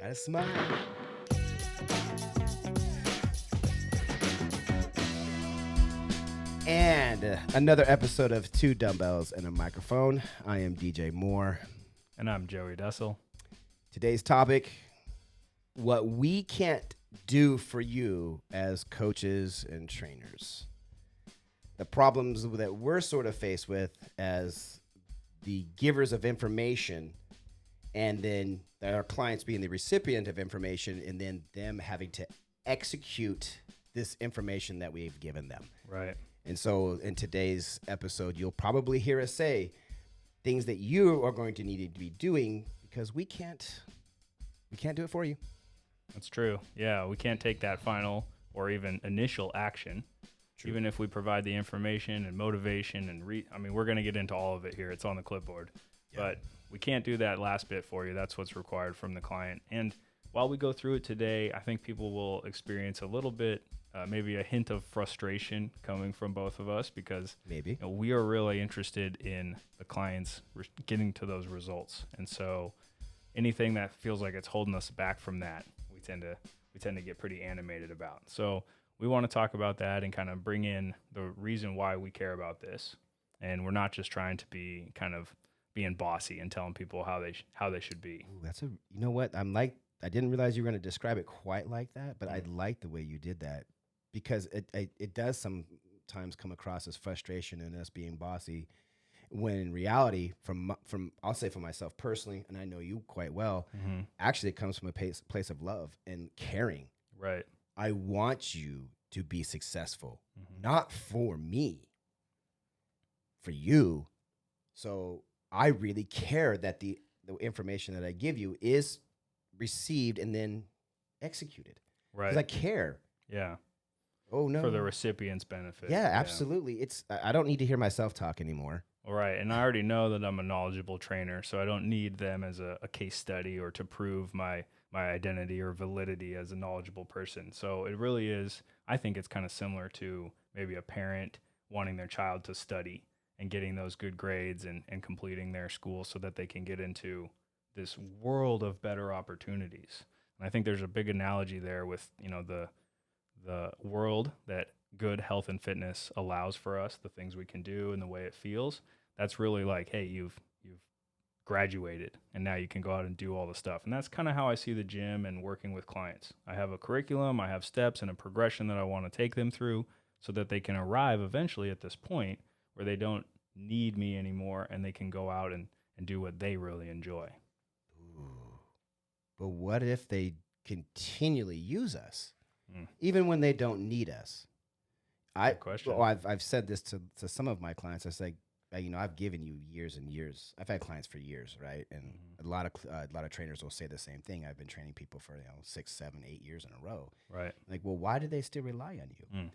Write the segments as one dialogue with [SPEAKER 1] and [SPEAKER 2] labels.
[SPEAKER 1] Gotta smile. And another episode of Two Dumbbells and a Microphone. I am DJ Moore.
[SPEAKER 2] And I'm Joey Dussel.
[SPEAKER 1] Today's topic, what we can't do for you as coaches and trainers. The problems that we're sort of faced with as the givers of information, and then our clients being the recipient of information, and then them having to execute this information that we've given them.
[SPEAKER 2] Right.
[SPEAKER 1] And so in today's episode, you'll probably hear us say things that you are going to need to be doing because we can't do it for you.
[SPEAKER 2] That's true. Yeah, we can't take that final or even initial action. True. Even if we provide the information and motivation and we're going to get into all of it here. It's on the clipboard. Yeah. But we can't do that last bit for you. That's what's required from the client. And while we go through it today, I think people will experience a little bit, maybe a hint of frustration coming from both of us because
[SPEAKER 1] maybe
[SPEAKER 2] we are really interested in the clients getting to those results. And so anything that feels like it's holding us back from that, we tend to get pretty animated about. So we want to talk about that and kind of bring in the reason why we care about this. And we're not just trying to be kind of being bossy and telling people how they should be.
[SPEAKER 1] Ooh, you know what? I didn't realize you were going to describe it quite like that, but I like the way you did that because it does sometimes come across as frustration and us being bossy, when in reality, from I'll say for myself personally, and I know you quite well, actually it comes from a place of love and caring.
[SPEAKER 2] Right.
[SPEAKER 1] I want you to be successful, not for me, for you. So I really care that the information that I give you is received and then executed.
[SPEAKER 2] Right.
[SPEAKER 1] Because I care.
[SPEAKER 2] Yeah.
[SPEAKER 1] Oh, no.
[SPEAKER 2] For the recipient's benefit.
[SPEAKER 1] Yeah, absolutely. I don't need to hear myself talk anymore.
[SPEAKER 2] All right. And I already know that I'm a knowledgeable trainer, so I don't need them as a case study or to prove my identity or validity as a knowledgeable person. So it really is, I think it's kind of similar to maybe a parent wanting their child to study and getting those good grades and completing their school so that they can get into this world of better opportunities. And I think there's a big analogy there with, the world that good health and fitness allows for us, the things we can do and the way it feels. That's really like, hey, you've graduated and now you can go out and do all the stuff. And that's kind of how I see the gym and working with clients. I have a curriculum, I have steps and a progression that I want to take them through so that they can arrive eventually at this point where they don't need me anymore and they can go out and do what they really enjoy.
[SPEAKER 1] Ooh. But what if they continually use us, even when they don't need us?
[SPEAKER 2] Good question.
[SPEAKER 1] I've said this to some of my clients. I say, I've given you years and years. I've had clients for years, right? And a lot of trainers will say the same thing. I've been training people for 6, 7, 8 years in a row.
[SPEAKER 2] Right.
[SPEAKER 1] Like, well, why do they still rely on you?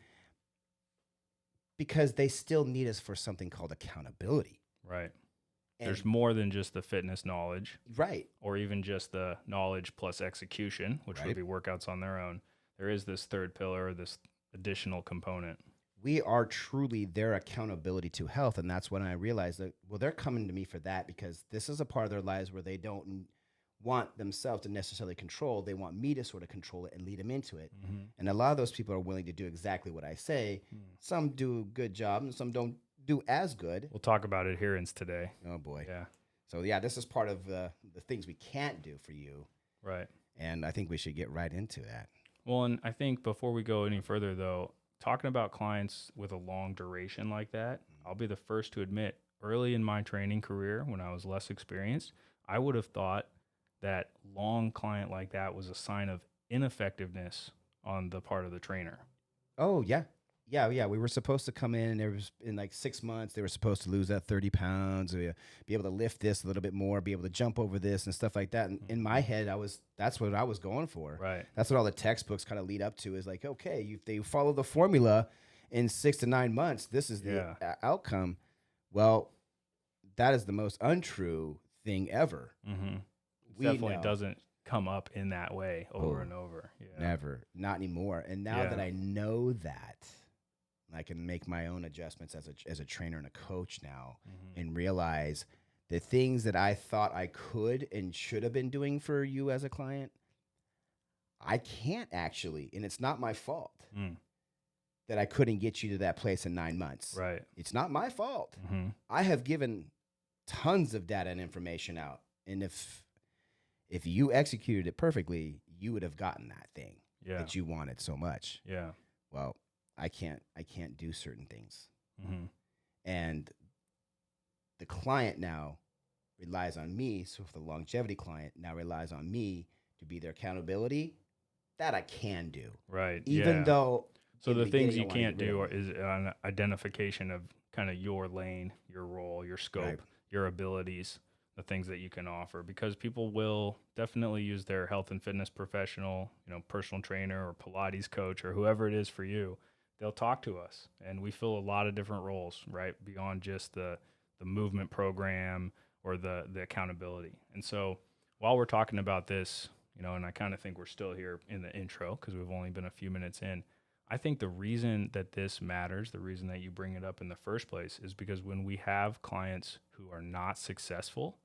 [SPEAKER 1] Because they still need us for something called accountability.
[SPEAKER 2] Right. And there's more than just the fitness knowledge.
[SPEAKER 1] Right.
[SPEAKER 2] Or even just the knowledge plus execution, which would be workouts on their own. There is this third pillar, this additional component.
[SPEAKER 1] We are truly their accountability to health. And that's when I realized that, well, they're coming to me for that because this is a part of their lives where they don't want themselves to necessarily control. They want me to sort of control it and lead them into it. And a lot of those people are willing to do exactly what I say. Some do a good job and some don't do as good.
[SPEAKER 2] We'll talk about adherence today.
[SPEAKER 1] Oh, boy.
[SPEAKER 2] Yeah.
[SPEAKER 1] So, yeah, this is part of the things we can't do for you.
[SPEAKER 2] Right.
[SPEAKER 1] And I think we should get right into that.
[SPEAKER 2] Well, and I think before we go any further, though, talking about clients with a long duration like that, I'll be the first to admit, early in my training career, when I was less experienced, I would have thought that long client like that was a sign of ineffectiveness on the part of the trainer.
[SPEAKER 1] Oh, yeah. Yeah. We were supposed to come in, and there was in like 6 months, they were supposed to lose that 30 pounds, or be able to lift this a little bit more, be able to jump over this and stuff like that. And in my head, that's what I was going for.
[SPEAKER 2] Right.
[SPEAKER 1] That's what all the textbooks kind of lead up to, is like, okay, if they follow the formula in 6 to 9 months, this is the outcome. Well, that is the most untrue thing ever.
[SPEAKER 2] It definitely doesn't come up in that way over and over. Yeah.
[SPEAKER 1] Never. Not anymore. And now that I know that, I can make my own adjustments as a trainer and a coach now, and realize the things that I thought I could and should have been doing for you as a client, I can't actually, and it's not my fault
[SPEAKER 2] Mm.
[SPEAKER 1] that I couldn't get you to that place in 9 months.
[SPEAKER 2] Right.
[SPEAKER 1] It's not my fault.
[SPEAKER 2] Mm-hmm.
[SPEAKER 1] I have given tons of data and information out. And if you executed it perfectly, you would have gotten that thing that you wanted so much.
[SPEAKER 2] Yeah.
[SPEAKER 1] Well, I can't do certain things.
[SPEAKER 2] Mm-hmm.
[SPEAKER 1] And the client now relies on me. So if the longevity client now relies on me to be their accountability, that I can do.
[SPEAKER 2] Right.
[SPEAKER 1] Even though.
[SPEAKER 2] So the things you can't do is an identification of kind of your lane, your role, your scope,
[SPEAKER 1] Right.
[SPEAKER 2] your abilities, the things that you can offer, because people will definitely use their health and fitness professional, personal trainer or Pilates coach or whoever it is for you. They'll talk to us, and we fill a lot of different roles, right? Beyond just the movement program or the accountability. And so while we're talking about this, and I kind of think we're still here in the intro because we've only been a few minutes in, I think the reason that this matters, the reason that you bring it up in the first place, is because when we have clients who are not successful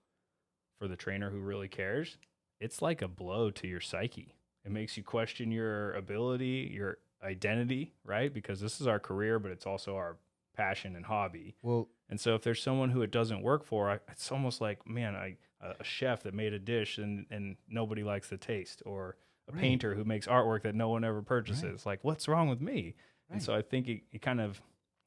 [SPEAKER 2] for the trainer who really cares, it's like a blow to your psyche. It makes you question your ability, your identity, right? Because this is our career, but it's also our passion and hobby.
[SPEAKER 1] Well,
[SPEAKER 2] and so if there's someone who it doesn't work for, it's almost like, man, a chef that made a dish and nobody likes the taste, or a painter who makes artwork that no one ever purchases. Like, what's wrong with me? And so I think it kind of,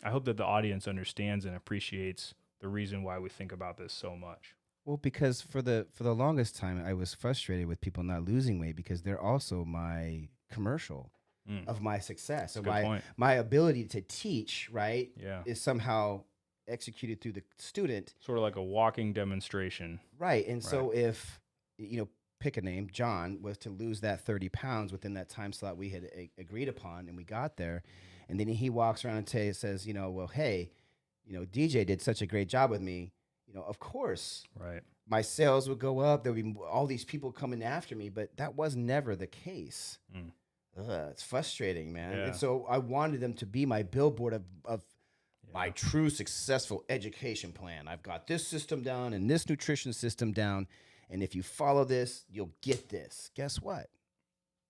[SPEAKER 2] I hope that the audience understands and appreciates the reason why we think about this so much.
[SPEAKER 1] Well, because for the longest time, I was frustrated with people not losing weight because they're also my commercial of my success. So my ability to teach, right, is somehow executed through the student.
[SPEAKER 2] Sort of like a walking demonstration.
[SPEAKER 1] Right. And so if, pick a name, John was to lose that 30 pounds within that time slot we had agreed upon, and we got there. And then he walks around and says, well, hey, DJ did such a great job with me. Of course, my sales would go up. There would be all these people coming after me, but that was never the case. It's frustrating, man. And so I wanted them to be my billboard of my true successful education plan. I've got this system down and this nutrition system down. And if you follow this, you'll get this. Guess what?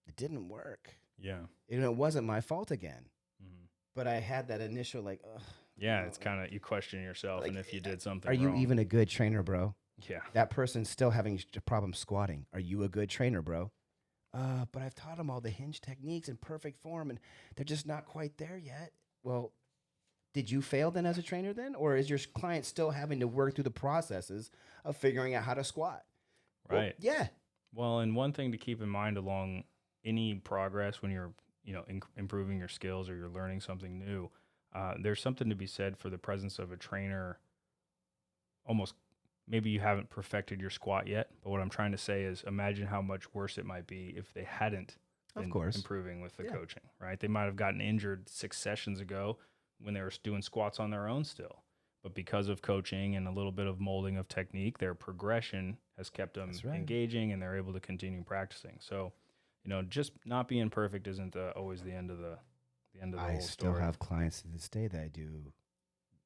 [SPEAKER 1] It didn't work.
[SPEAKER 2] Yeah.
[SPEAKER 1] And it wasn't my fault again. Mm-hmm. But I had that initial
[SPEAKER 2] it's kind of, you question yourself, and if you did something
[SPEAKER 1] wrong. Are you
[SPEAKER 2] wrong.
[SPEAKER 1] even a good trainer, bro?
[SPEAKER 2] Yeah.
[SPEAKER 1] That person's still having a problem squatting. Are you a good trainer, bro? But I've taught them all the hinge techniques in perfect form, and they're just not quite there yet. Well, did you fail then as a trainer then? Or is your client still having to work through the processes of figuring out how to squat?
[SPEAKER 2] Right.
[SPEAKER 1] Well, yeah.
[SPEAKER 2] Well, and one thing to keep in mind along any progress when you're, improving your skills or you're learning something new, there's something to be said for the presence of a trainer. Almost, maybe you haven't perfected your squat yet, but what I'm trying to say is imagine how much worse it might be if they hadn't been improving with the coaching, right? They might have gotten injured 6 sessions ago when they were doing squats on their own still. But because of coaching and a little bit of molding of technique, their progression has kept them engaging, and they're able to continue practicing. So, just not being perfect isn't always the end of the whole story.
[SPEAKER 1] I still have clients to this day that I do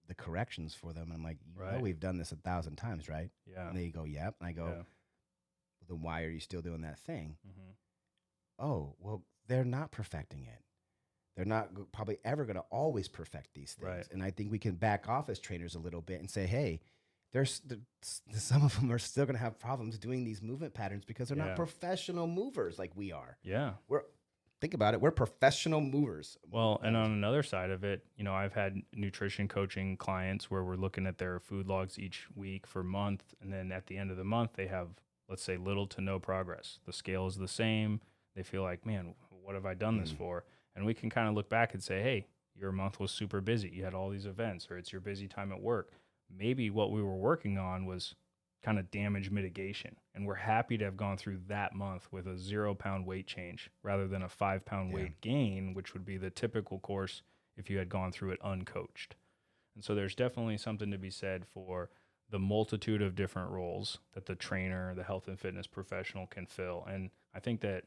[SPEAKER 1] the corrections for them. And I'm like, we've done this 1,000 times, right?
[SPEAKER 2] Yeah.
[SPEAKER 1] And they go, yep. And I go, well, then why are you still doing that thing?
[SPEAKER 2] Mm-hmm.
[SPEAKER 1] Oh, well, they're not perfecting it. They're not probably ever going to always perfect these things.
[SPEAKER 2] Right.
[SPEAKER 1] And I think we can back off as trainers a little bit and say, hey, some of them are still going to have problems doing these movement patterns because they're not professional movers like we are.
[SPEAKER 2] Yeah.
[SPEAKER 1] Think about it. We're professional movers.
[SPEAKER 2] Well, and on another side of it, I've had nutrition coaching clients where we're looking at their food logs each week for a month. And then at the end of the month, they have, let's say, little to no progress. The scale is the same. They feel like, man, what have I done this for? And we can kind of look back and say, hey, your month was super busy. You had all these events, or it's your busy time at work. Maybe what we were working on was kind of damage mitigation. And we're happy to have gone through that month with a 0-pound weight change rather than a 5-pound weight gain, which would be the typical course if you had gone through it uncoached. And so there's definitely something to be said for the multitude of different roles that the trainer, the health and fitness professional can fill. And I think that,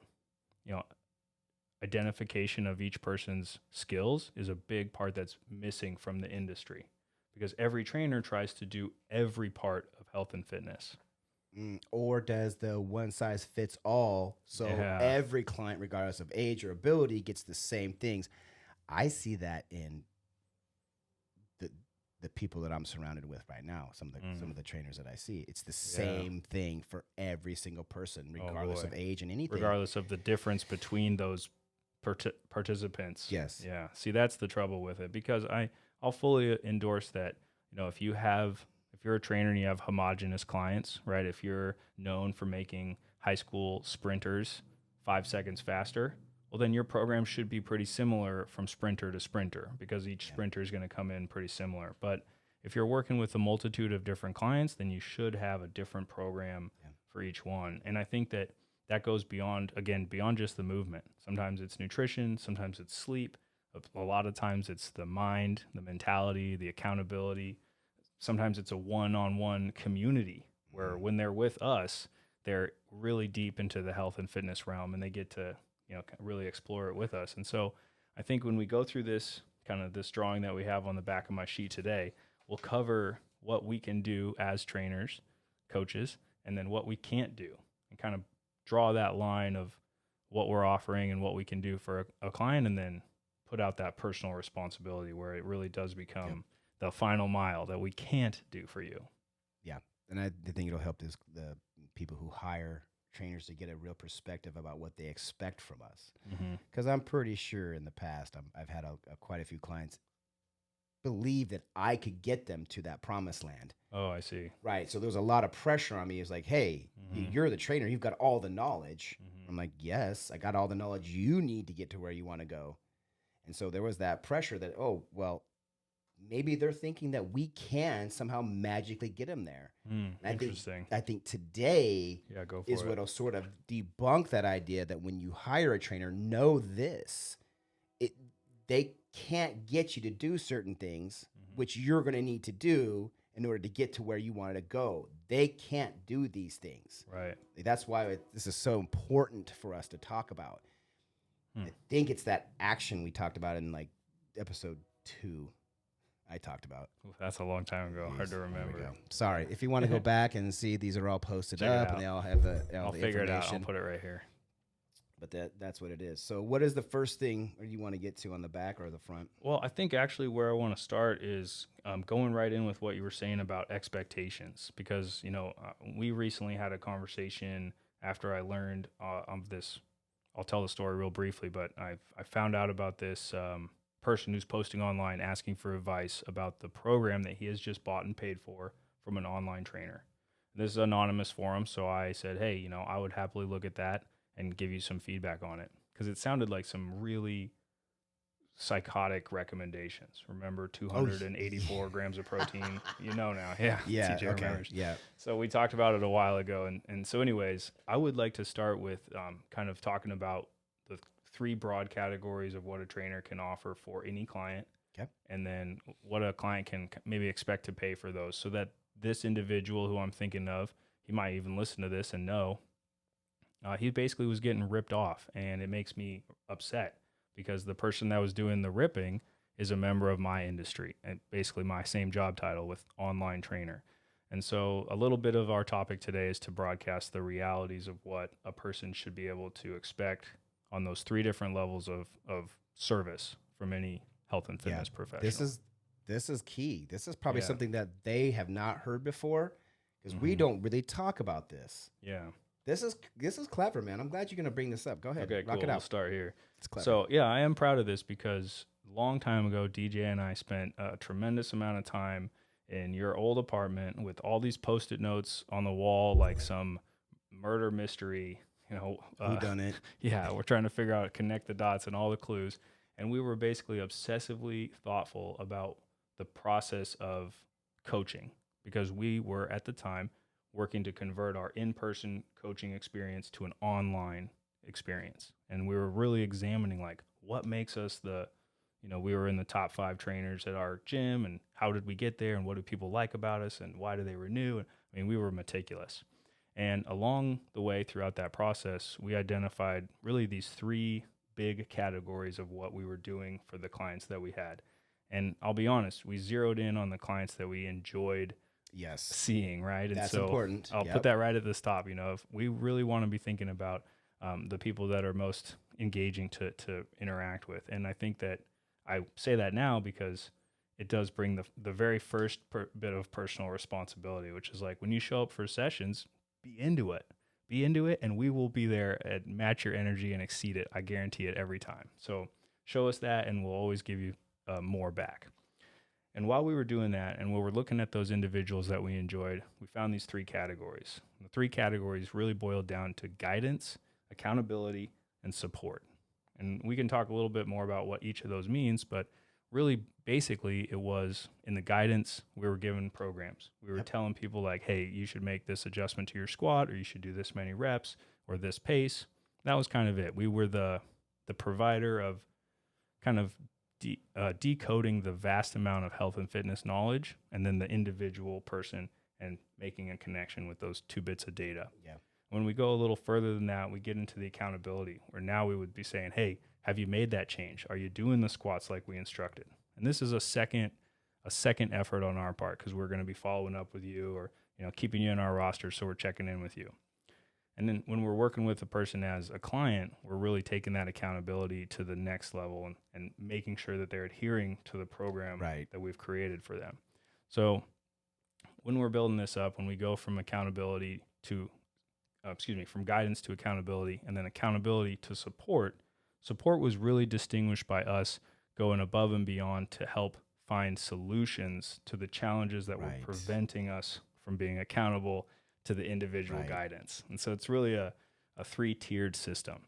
[SPEAKER 2] identification of each person's skills is a big part that's missing from the industry, because every trainer tries to do every part of health and fitness.
[SPEAKER 1] Or does the one size fits all? So
[SPEAKER 2] Yeah.
[SPEAKER 1] every client, regardless of age or ability, gets the same things. I see that in the the people that I'm surrounded with right now. Some of the trainers that I see, it's the
[SPEAKER 2] Yeah.
[SPEAKER 1] same thing for every single person,
[SPEAKER 2] Oh
[SPEAKER 1] regardless
[SPEAKER 2] boy.
[SPEAKER 1] of age and anything.
[SPEAKER 2] Regardless of the difference between those participants.
[SPEAKER 1] Yes.
[SPEAKER 2] Yeah. See, that's the trouble with it, because I'll fully endorse that. If you're a trainer and you have homogenous clients, right? If you're known for making high school sprinters 5 seconds faster, well, then your program should be pretty similar from sprinter to sprinter, because each sprinter is going to come in pretty similar. But if you're working with a multitude of different clients, then you should have a different program for each one. And I think that goes beyond just the movement. Sometimes it's nutrition, sometimes it's sleep. A lot of times it's the mind, the mentality, the accountability. Sometimes it's a one-on-one community where when they're with us, they're really deep into the health and fitness realm, and they get to, really explore it with us. And so I think when we go through this drawing that we have on the back of my sheet today, we'll cover what we can do as trainers, coaches, and then what we can't do, and kind of draw that line of what we're offering and what we can do for a client, and then put out that personal responsibility where it really does become the final mile that we can't do for you.
[SPEAKER 1] Yeah. And I think it'll help the people who hire trainers to get a real perspective about what they expect from us. Because I'm pretty sure in the past, I've had quite a few clients believe that I could get them to that promised land.
[SPEAKER 2] Oh, I see.
[SPEAKER 1] Right. So there was a lot of pressure on me. It's like, hey, you're the trainer. You've got all the knowledge. I'm like, yes, I got all the knowledge you need to get to where you want to go. And so there was that pressure that, oh, well, maybe they're thinking that we can somehow magically get them there.
[SPEAKER 2] Interesting.
[SPEAKER 1] I think today
[SPEAKER 2] go for
[SPEAKER 1] is
[SPEAKER 2] it.
[SPEAKER 1] what'll sort of debunk that idea that when you hire a trainer, know this, they can't get you to do certain things, which you're going to need to do in order to get to where you wanted to go. They can't do these things.
[SPEAKER 2] Right.
[SPEAKER 1] That's why this is so important for us to talk about. I think it's that action we talked about in like episode 2. I talked about.
[SPEAKER 2] That's a long time ago. Hard to remember.
[SPEAKER 1] Sorry. If you want to go back and see, these are all posted up, and they all have
[SPEAKER 2] I'll
[SPEAKER 1] the
[SPEAKER 2] figure it out. I'll
[SPEAKER 1] information.
[SPEAKER 2] put it right here.
[SPEAKER 1] But that's what it is. So what is the first thing you want to get to on the back or the front?
[SPEAKER 2] Well, I think actually where I want to start is going right in with what you were saying about expectations, because, we recently had a conversation after I learned of this. I'll tell the story real briefly, but I found out about this person who's posting online asking for advice about the program that he has just bought and paid for from an online trainer. This is an anonymous forum, so I said, hey, I would happily look at that and give you some feedback on it, because it sounded like some really psychotic recommendations. Remember, 284 grams of protein, now. Yeah.
[SPEAKER 1] Yeah.
[SPEAKER 2] TJ
[SPEAKER 1] Okay.
[SPEAKER 2] remembers.
[SPEAKER 1] Yeah.
[SPEAKER 2] So we talked about it a while ago. And so anyways, I would like to start with kind of talking about the 3 broad categories of what a trainer can offer for any client.
[SPEAKER 1] Okay.
[SPEAKER 2] And then what a client can maybe expect to pay for those, so that this individual who I'm thinking of, he might even listen to this and know, he basically was getting ripped off. And it makes me upset, because the person that was doing the ripping is a member of my industry and basically my same job title with online trainer. And so a little bit of our topic today is to broadcast the realities of what a person should be able to expect on those 3 different levels of service from any health and fitness professional.
[SPEAKER 1] This is key. This is probably something that they have not heard before, because we don't really talk about this.
[SPEAKER 2] Yeah.
[SPEAKER 1] This is clever, man. I'm glad you're going to bring this up. Go ahead.
[SPEAKER 2] Okay,
[SPEAKER 1] Rock
[SPEAKER 2] cool.
[SPEAKER 1] it out.
[SPEAKER 2] We'll start here.
[SPEAKER 1] It's clever.
[SPEAKER 2] So, yeah, I am proud of this, because a long time ago, DJ and I spent a tremendous amount of time in your old apartment with all these Post-it notes on the wall, like some murder mystery,
[SPEAKER 1] Who done it?
[SPEAKER 2] Yeah, we're trying to figure out, connect the dots and all the clues. And we were basically obsessively thoughtful about the process of coaching, because we were at the time working to convert our in-person coaching experience to an online experience. And we were really examining, like, what makes us we were in the top 5 trainers at our gym, and how did we get there, and what do people like about us, and why do they renew? I mean, we were meticulous. And along the way throughout that process, we identified really these 3 big categories of what we were doing for the clients that we had. And I'll be honest, we zeroed in on the clients that we enjoyed
[SPEAKER 1] Yes.
[SPEAKER 2] seeing, right? And
[SPEAKER 1] That's
[SPEAKER 2] so
[SPEAKER 1] important.
[SPEAKER 2] I'll put that right at the top. If we really want to be thinking about the people that are most engaging to interact with. And I think that I say that now because it does bring the very first bit of personal responsibility, which is like when you show up for sessions, be into it. Be into it, and we will be there and match your energy and exceed it. I guarantee it every time. So show us that, and we'll always give you more back. And while we were doing that, and while we're looking at those individuals that we enjoyed, we found these 3 categories. The 3 categories really boiled down to guidance, accountability, and support. And we can talk a little bit more about what each of those means, but really, basically, it was in the guidance, we were given programs. We were telling people like, hey, you should make this adjustment to your squat, or you should do this many reps, or this pace. That was kind of it. We were the provider of kind of decoding the vast amount of health and fitness knowledge, and then the individual person and making a connection with those 2 bits of data.
[SPEAKER 1] Yeah.
[SPEAKER 2] When we go a little further than that, we get into the accountability, where now we would be saying, hey, have you made that change? Are you doing the squats like we instructed? And this is a second effort on our part, because we're going to be following up with you, or keeping you in our roster, so we're checking in with you. And then when we're working with a person as a client, we're really taking that accountability to the next level and making sure that they're adhering to the program that we've created for them. So when we're building this up, when we go from accountability to, from guidance to accountability, and then accountability to support was really distinguished by us going above and beyond to help find solutions to the challenges that were preventing us from being accountable to the individual guidance. And so it's really a 3-tiered system.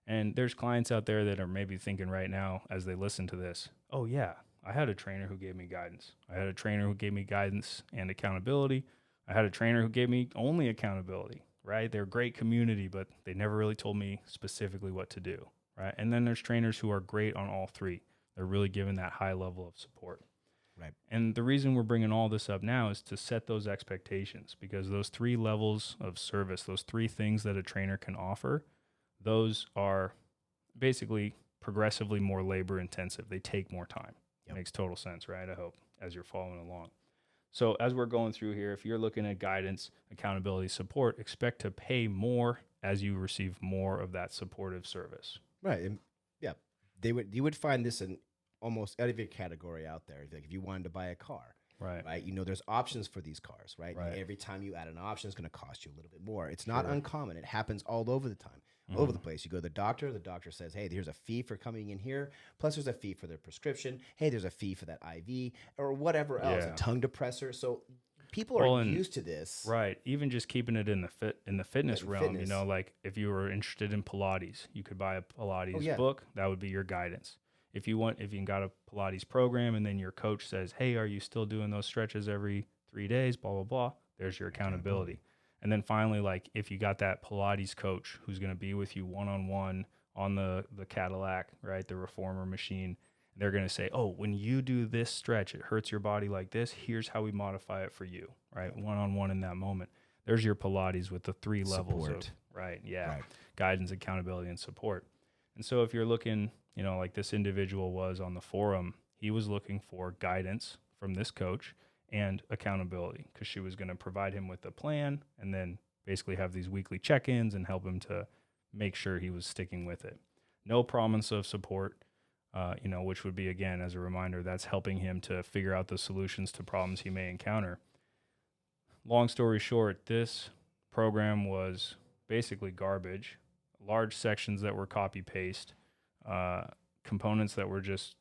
[SPEAKER 2] And there's clients out there that are maybe thinking right now as they listen to this, oh yeah, I had a trainer who gave me guidance. I had a trainer who gave me guidance and accountability. I had a trainer who gave me only accountability, right? They're a great community, but they never really told me specifically what to do, right? And then there's trainers who are great on all 3. They're really giving that high level of support.
[SPEAKER 1] Right.
[SPEAKER 2] And the reason we're bringing all this up now is to set those expectations, because those 3 levels of service, those 3 things that a trainer can offer, those are basically progressively more labor intensive. They take more time. Makes total sense, right? I hope, as you're following along. So as we're going through here, if you're looking at guidance, accountability, support, expect to pay more as you receive more of that supportive service.
[SPEAKER 1] Right. And yeah, you would find this in almost every category out there. Like if you wanted to buy a car, right? There's options for these cars, right? And every time you add an option, it's going to cost you a little bit more. It's not uncommon. It happens all over the time, all over the place. You go to the doctor says, hey, here's a fee for coming in here. Plus there's a fee for their prescription. Hey, there's a fee for that IV or whatever else, a tongue depressor. So people are used to this.
[SPEAKER 2] Right. Even just keeping it in the fitness realm, like if you were interested in Pilates, you could buy a Pilates book. That would be your guidance. If you got a Pilates program and then your coach says, hey, are you still doing those stretches every 3 days, blah, blah, blah, there's your accountability. And then finally, like if you got that Pilates coach who's going to be with you one-on-one on the Cadillac, right, the reformer machine, they're going to say, oh, when you do this stretch, it hurts your body like this. Here's how we modify it for you, right, one-on-one in that moment. There's your Pilates with the 3 levels of, guidance, accountability, and support. And so if you're looking, like this individual was on the forum, he was looking for guidance from this coach and accountability, because she was going to provide him with a plan and then basically have these weekly check-ins and help him to make sure he was sticking with it. No promise of support, which would be, again, as a reminder, that's helping him to figure out the solutions to problems he may encounter. Long story short, this program was basically garbage, large sections that were copy-paste, components that were just,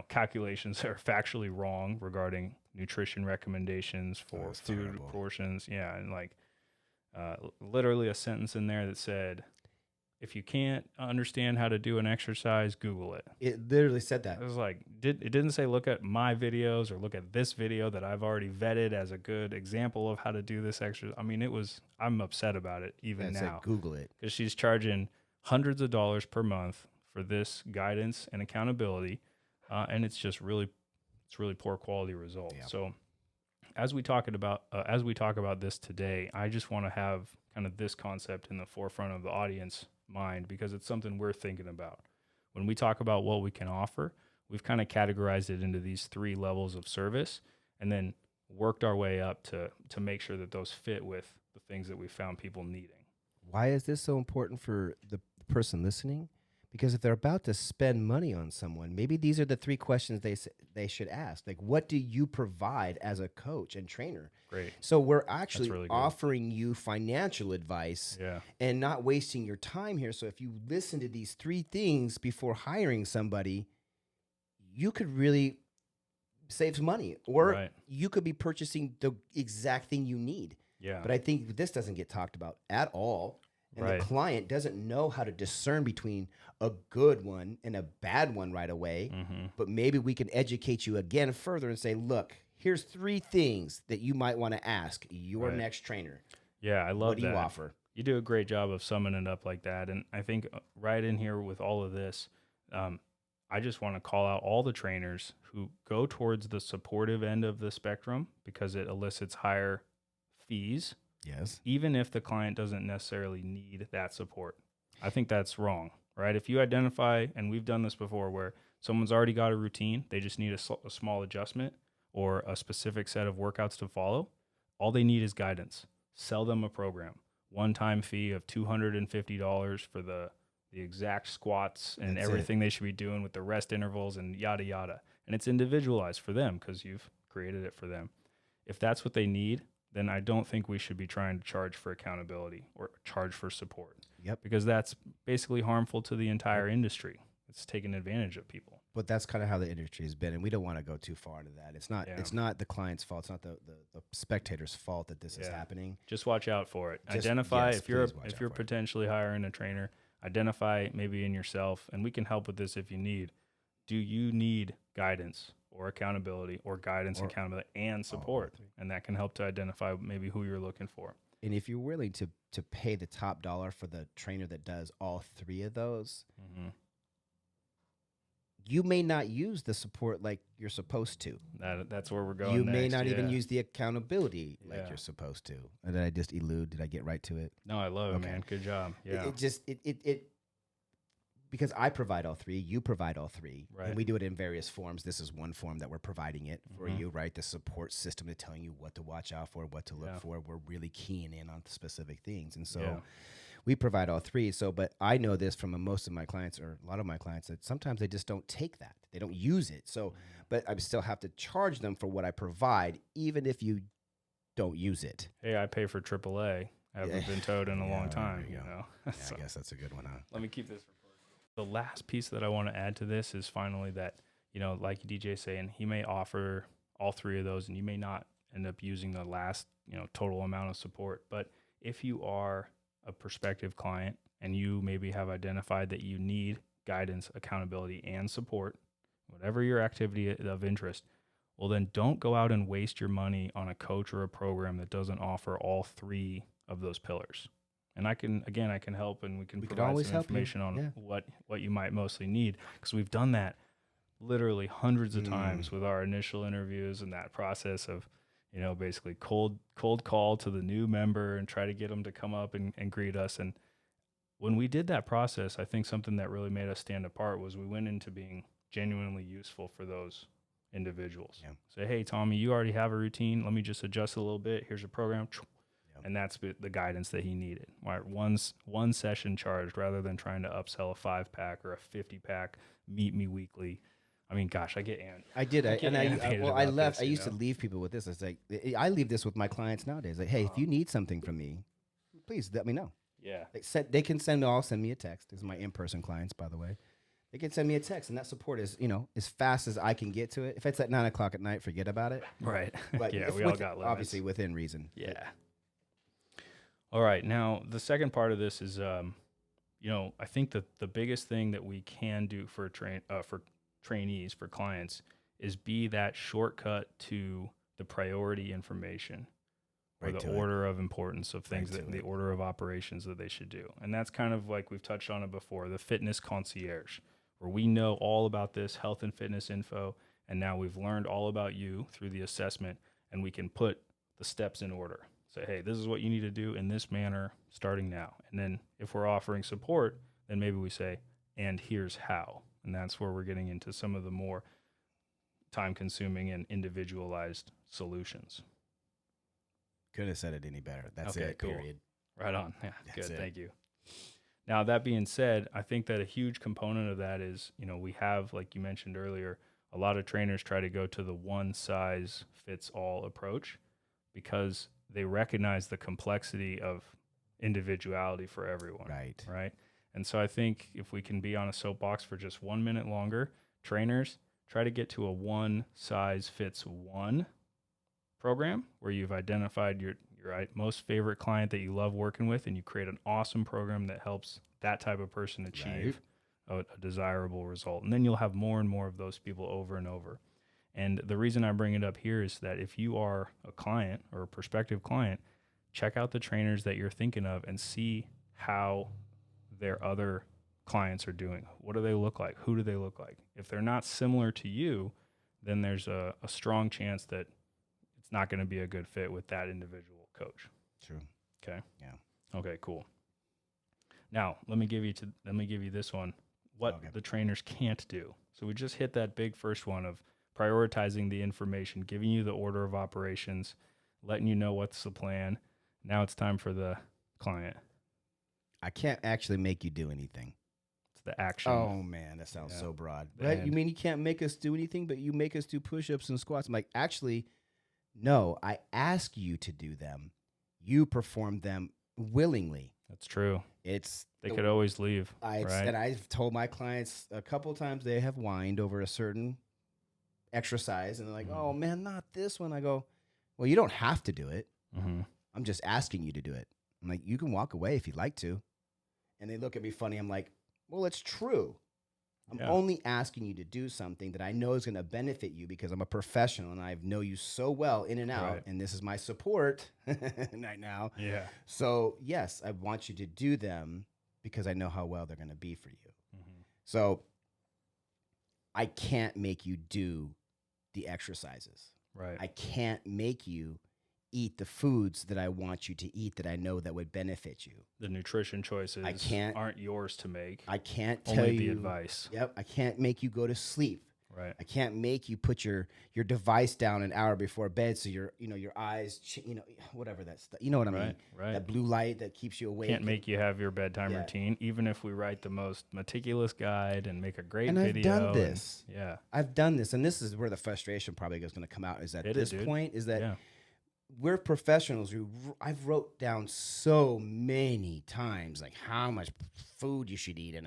[SPEAKER 2] calculations that are factually wrong regarding nutrition recommendations for food portions. Yeah. And like literally a sentence in there that said, if you can't understand how to do an exercise, Google it.
[SPEAKER 1] It literally said that.
[SPEAKER 2] It was like, it didn't say look at my videos or look at this video that I've already vetted as a good example of how to do this exercise. I mean, I'm upset about it even now.
[SPEAKER 1] Like, Google it.
[SPEAKER 2] Because she's charging hundreds of dollars per month for this guidance and accountability. And it's just really poor quality results. Yeah. So as we talk about this today, I just want to have kind of this concept in the forefront of the audience mind, because it's something we're thinking about. When we talk about what we can offer, we've kind of categorized it into these 3 levels of service. And then worked our way up to make sure that those fit with the things that we found people needing.
[SPEAKER 1] Why is this so important for the person listening? Because if they're about to spend money on someone, maybe these are the 3 questions they should ask. Like, what do you provide as a coach and trainer?
[SPEAKER 2] Great.
[SPEAKER 1] So we're actually
[SPEAKER 2] really good.
[SPEAKER 1] offering you financial advice and not wasting your time here. So if you listen to these 3 things before hiring somebody, you could really save some money, or you could be purchasing the exact thing you need.
[SPEAKER 2] Yeah.
[SPEAKER 1] But I think this doesn't get talked about at all. And the client doesn't know how to discern between a good one and a bad one right away. But maybe we can educate you again further and say, look, here's 3 things that you might want to ask your next trainer.
[SPEAKER 2] Yeah, I love that.
[SPEAKER 1] What do you offer?
[SPEAKER 2] You do a great job of summing it up like that. And I think right in here with all of this, I just want to call out all the trainers who go towards the supportive end of the spectrum because it elicits higher fees.
[SPEAKER 1] Yes.
[SPEAKER 2] Even if the client doesn't necessarily need that support. I think that's wrong, right? If you identify, and we've done this before, where someone's already got a routine, they just need a small adjustment or a specific set of workouts to follow, all they need is guidance. Sell them a program. One-time fee of $250 for the exact squats and everything they should be doing with the rest intervals and yada, yada. And it's individualized for them because you've created it for them. If that's what they need, then I don't think we should be trying to charge for accountability or charge for support.
[SPEAKER 1] Yep.
[SPEAKER 2] Because that's basically harmful to the entire industry. It's taking advantage of people.
[SPEAKER 1] But that's kind of how the industry has been, and we don't want to go too far into that. It's not it's not the client's fault. It's not the spectator's fault that this is happening.
[SPEAKER 2] Just watch out for it. Identify if you're potentially hiring a trainer, identify maybe in yourself, and we can help with this if you need. Do you need guidance or accountability or guidance, accountability, and support? And that can help to identify maybe who you're looking for.
[SPEAKER 1] And if you're willing to pay the top dollar for the trainer that does all 3 of those, you may not use the support like you're supposed to.
[SPEAKER 2] That's where we're going.
[SPEAKER 1] You may not even use the accountability like you're supposed to. And did I just elude? Did I get right to it?
[SPEAKER 2] No, I love it, man. Good job. Yeah.
[SPEAKER 1] It because I provide all 3, you provide all 3, and we do it in various forms. This is one form that we're providing it for you, right? The support system to telling you what to watch out for, what to look for. We're really keying in on specific things. And so we provide all 3. So, but I know this from most of my clients, or a lot of my clients, that sometimes they just don't take that. They don't use it. So, but I still have to charge them for what I provide, even if you don't use it.
[SPEAKER 2] Hey, I pay for AAA. I haven't been towed in a long time. You know?
[SPEAKER 1] So, I guess that's a good one, huh?
[SPEAKER 2] Let me keep this recording. The last piece that I want to add to this is finally that, like DJ saying, he may offer all 3 of those and you may not end up using the last, total amount of support. But if you are a prospective client and you maybe have identified that you need guidance, accountability, and support, whatever your activity of interest, well, then don't go out and waste your money on a coach or a program that doesn't offer all 3 of those pillars. And I can help, and we can provide some information on what you might mostly need, because we've done that literally hundreds of times with our initial interviews and that process of, basically cold call to the new member and try to get them to come up and greet us. And when we did that process, I think something that really made us stand apart was we went into being genuinely useful for those individuals. Say, hey, Tommy, you already have a routine. Let me just adjust a little bit. Here's your program. And that's the guidance that he needed. Right? One session charged rather than trying to upsell a 5-pack or a 50-pack, meet me weekly. I mean, gosh, I get I used to leave people with this. It's like, I leave this with my clients nowadays. Like, hey, if you need something from me, please let me know. Yeah. They can send me a text. This is my in-person clients, by the way. They can send me a text, and that support is, as fast as I can get to it. If it's at 9 o'clock at night, forget about it. Right. But we all got limits. Obviously within reason. Yeah. All right. Now, the second part of this is, I think that the biggest thing that we can do for trainees, for clients, is be that shortcut to the priority information, or the order of importance of things, the order of operations that they should do. And that's kind of like we've touched on it before, the fitness concierge, where we know all about this health and fitness info, and now we've learned all about you through the assessment, and we can put the steps in order. Say, hey, this is what you need to do in this manner starting now. And then if we're offering support, then maybe we say, and here's how. And that's where we're getting into some of the more time-consuming and individualized solutions.
[SPEAKER 1] Couldn't have said it any better. That's
[SPEAKER 2] Okay,
[SPEAKER 1] it,
[SPEAKER 2] cool.
[SPEAKER 1] period.
[SPEAKER 2] Right on. Yeah,
[SPEAKER 1] That's
[SPEAKER 2] good.
[SPEAKER 1] it.
[SPEAKER 2] Thank you. Now, that being said, I think that a huge component of that is, we have, like you mentioned earlier, a lot of trainers try to go to the one-size-fits-all approach because they recognize the complexity of individuality for everyone. Right. And so I think if we can be on a soapbox for just 1 minute longer, trainers try to get to a one-size-fits-one program where you've identified your most favorite client that you love working with, and you create an awesome program that helps that type of person achieve a desirable result. And then you'll have more and more of those people over and over. And the reason I bring it up here is that if you are a client or a prospective client, check out the trainers that you're thinking of and see how their other clients are doing. What do they look like? Who do they look like? If they're not similar to you, then there's a strong chance that it's not going to be a good fit with that individual coach.
[SPEAKER 1] True.
[SPEAKER 2] Okay.
[SPEAKER 1] Yeah.
[SPEAKER 2] Okay, cool. Now, let me give you this one. What the trainers can't do. So we just hit that big first one of prioritizing the information, giving you the order of operations, letting you know what's the plan. Now it's time for the client.
[SPEAKER 1] I can't actually make you do anything.
[SPEAKER 2] It's the action.
[SPEAKER 1] Oh, man, that sounds so broad. Right? You mean you can't make us do anything, but you make us do push-ups and squats? I'm like, actually, no, I ask you to do them. You perform them willingly.
[SPEAKER 2] That's true. They could always leave.
[SPEAKER 1] And I've told my clients a couple of times they have whined over a certain exercise, and they're like, oh, man, not this one. I go, well, you don't have to do it. I'm just asking you to do it. I'm like, you can walk away if you'd like to. And they look at me funny. I'm like, well, it's true. I'm only asking you to do something that I know is going to benefit you because I'm a professional and I know you so well in and out. And this is my support right now.
[SPEAKER 2] Yeah.
[SPEAKER 1] So, yes, I want you to do them because I know how well they're going to be for you. So I can't make you do the exercises.
[SPEAKER 2] Right.
[SPEAKER 1] I can't make you eat the foods that I want you to eat that I know that would benefit you.
[SPEAKER 2] The nutrition choices aren't yours to make.
[SPEAKER 1] I can't tell
[SPEAKER 2] only
[SPEAKER 1] you
[SPEAKER 2] the advice.
[SPEAKER 1] Yep. I can't make you go to sleep.
[SPEAKER 2] Right.
[SPEAKER 1] I can't make you put your device down an hour before bed so your eyes whatever that stuff. You know what I mean?
[SPEAKER 2] Right.
[SPEAKER 1] That blue light that keeps you awake.
[SPEAKER 2] Can't make you have your bedtime routine, even if we write the most meticulous guide and make a great
[SPEAKER 1] and
[SPEAKER 2] video.
[SPEAKER 1] I've done this.
[SPEAKER 2] I've
[SPEAKER 1] done this, and this is where the frustration probably is going to come out. Is at this point is that we're professionals. I've wrote down so many times like how much food you should eat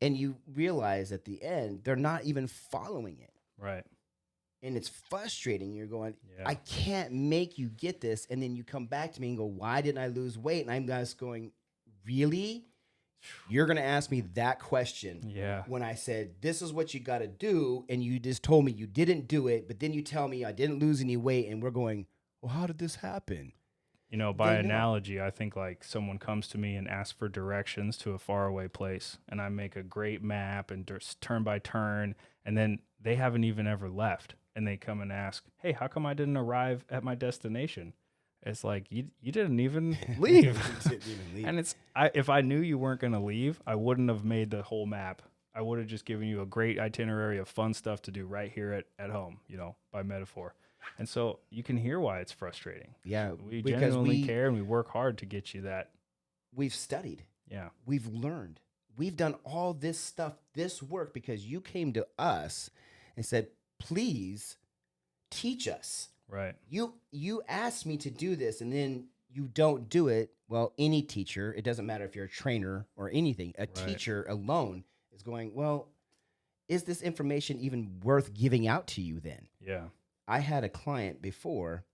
[SPEAKER 1] and you realize at the end they're not even following it.
[SPEAKER 2] Right.
[SPEAKER 1] And it's frustrating. You're going, I can't make you get this. And then you come back to me and go, why didn't I lose weight? And I'm just going, really? You're going to ask me that question when I said, this is what you got to do. And you just told me you didn't do it. But then you tell me I didn't lose any weight. And we're going, well, how did this happen?
[SPEAKER 2] By analogy, I think like someone comes to me and asks for directions to a faraway place, and I make a great map and turn by turn, and then they haven't even ever left, and they come and ask, hey, how come I didn't arrive at my destination? It's like, you didn't even leave.
[SPEAKER 1] You didn't even leave.
[SPEAKER 2] And if I knew you weren't going to leave, I wouldn't have made the whole map. I would have just given you a great itinerary of fun stuff to do right here at home, by metaphor. And so you can hear why it's frustrating.
[SPEAKER 1] Yeah.
[SPEAKER 2] We genuinely care and we work hard to get you that.
[SPEAKER 1] We've studied.
[SPEAKER 2] Yeah.
[SPEAKER 1] We've learned. We've done all this stuff, this work, because you came to us and said, please teach us.
[SPEAKER 2] Right.
[SPEAKER 1] You asked me to do this and then you don't do it. Well, any teacher, it doesn't matter if you're a trainer or anything, teacher alone is going, well, is this information even worth giving out to you then?
[SPEAKER 2] Yeah.
[SPEAKER 1] I had a client before,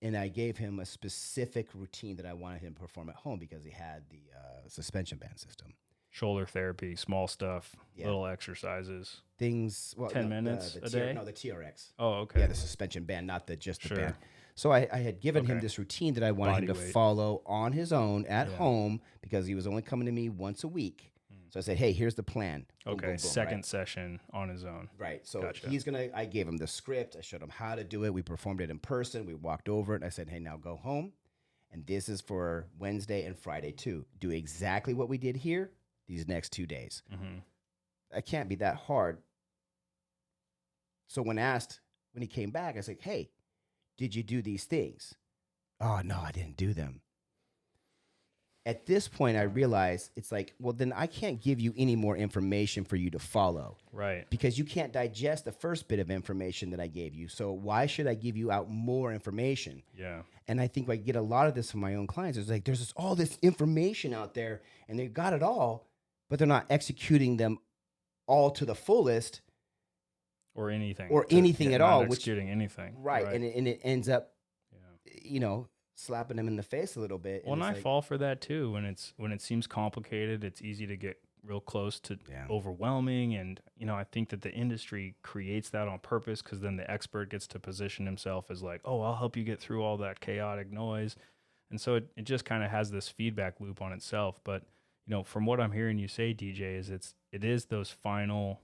[SPEAKER 1] and I gave him a specific routine that I wanted him to perform at home because he had the suspension band system.
[SPEAKER 2] Shoulder therapy, small stuff, little exercises.
[SPEAKER 1] Things,
[SPEAKER 2] 10 minutes a day?
[SPEAKER 1] No, the TRX.
[SPEAKER 2] Oh, okay.
[SPEAKER 1] Yeah, the suspension band, not just the band. So I had given him this routine that I wanted him to follow on his own at home because he was only coming to me once a week. So I said, hey, here's the plan.
[SPEAKER 2] Okay,
[SPEAKER 1] boom, boom,
[SPEAKER 2] second session on his own.
[SPEAKER 1] Right. So I gave him the script. I showed him how to do it. We performed it in person. We walked over it. And I said, hey, now go home. And this is for Wednesday and Friday too. Do exactly what we did here these next 2 days. That can't be that hard. So when asked, when he came back, I was like, hey, did you do these things? Oh, no, I didn't do them. At this point, I realized it's like, well, then I can't give you any more information for you to follow.
[SPEAKER 2] Right.
[SPEAKER 1] Because you can't digest the first bit of information that I gave you. So why should I give you out more information?
[SPEAKER 2] Yeah.
[SPEAKER 1] And I think I get a lot of this from my own clients. It's like, there's all this information out there and they got it all, but they're not executing them all to the fullest.
[SPEAKER 2] Or anything.
[SPEAKER 1] Anything at all.
[SPEAKER 2] Executing anything.
[SPEAKER 1] Right. And it ends up, slapping them in the face a little bit.
[SPEAKER 2] Well, and I fall for that too. When it seems complicated, it's easy to get real close to overwhelming. And, I think that the industry creates that on purpose because then the expert gets to position himself as like, oh, I'll help you get through all that chaotic noise. And so it just kind of has this feedback loop on itself. But, from what I'm hearing you say, DJ, is it is those final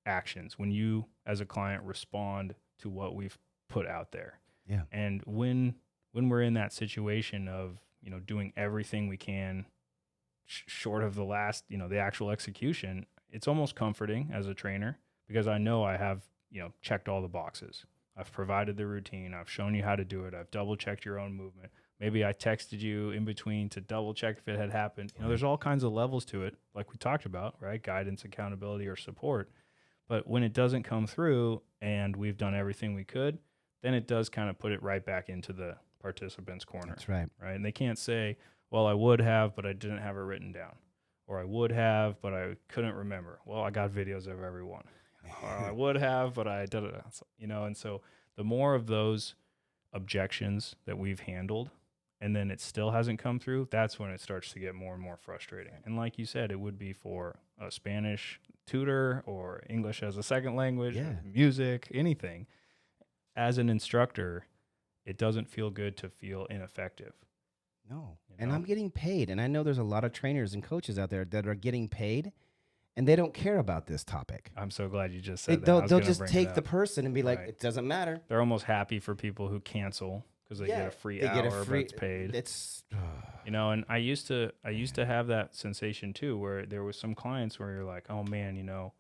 [SPEAKER 2] actions when you as a client respond to what we've put out there.
[SPEAKER 1] Yeah.
[SPEAKER 2] And when we're in that situation of, doing everything we can short of the last, the actual execution, it's almost comforting as a trainer because I know I have, checked all the boxes. I've provided the routine. I've shown you how to do it. I've double checked your own movement. Maybe I texted you in between to double check if it had happened. There's all kinds of levels to it, like we talked about, right? Guidance, accountability, or support. But when it doesn't come through and we've done everything we could, then it does kind of put it right back into the participant's corner.
[SPEAKER 1] That's right.
[SPEAKER 2] Right. And they can't say, well, I would have, but I didn't have it written down. Or I would have, but I couldn't remember. Well, I got videos of everyone. Or I would have, but I did it. And so the more of those objections that we've handled and then it still hasn't come through, that's when it starts to get more and more frustrating. And like you said, it would be for a Spanish tutor or English as a second language, music, anything. As an instructor, it doesn't feel good to feel ineffective.
[SPEAKER 1] No. And I'm getting paid. And I know there's a lot of trainers and coaches out there that are getting paid and they don't care about this topic.
[SPEAKER 2] I'm so glad you just said
[SPEAKER 1] that. They'll just take the person and be like, it doesn't matter.
[SPEAKER 2] They're almost happy for people who cancel because they get a free hour that's paid.
[SPEAKER 1] It's
[SPEAKER 2] and I used to have that sensation too, where there was some clients where you're like, oh man,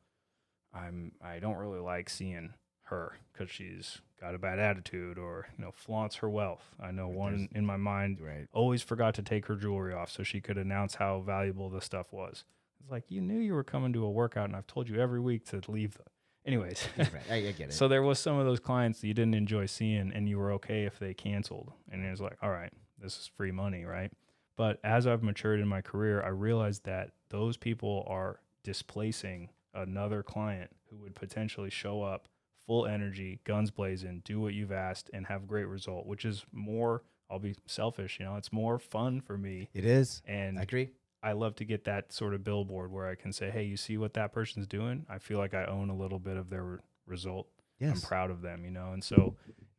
[SPEAKER 2] I don't really like seeing her because she's got a bad attitude or flaunts her wealth. I know one in my mind always forgot to take her jewelry off so she could announce how valuable the stuff was. It's like, you knew you were coming to a workout and I've told you every week to leave the anyways.
[SPEAKER 1] I get it.
[SPEAKER 2] So there was some of those clients that you didn't enjoy seeing and you were okay if they canceled, and it was like, all right, this is free money, right? But as I've matured in my career, I realized that those people are displacing another client who would potentially show up full energy, guns blazing, do what you've asked, and have great result, which is more, I'll be selfish, it's more fun for me.
[SPEAKER 1] It is.
[SPEAKER 2] And
[SPEAKER 1] I agree.
[SPEAKER 2] I love to get that sort of billboard where I can say, hey, you see what that person's doing? I feel like I own a little bit of their result. Yes. I'm proud of them, And so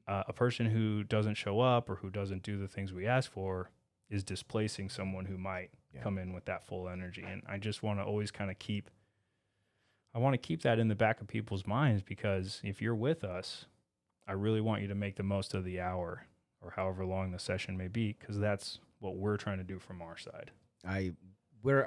[SPEAKER 2] a person who doesn't show up or who doesn't do the things we ask for is displacing someone who might come in with that full energy. And I just want to always kind of keep that in the back of people's minds, because if you're with us, I really want you to make the most of the hour or however long the session may be, because that's what we're trying to do from our side.
[SPEAKER 1] I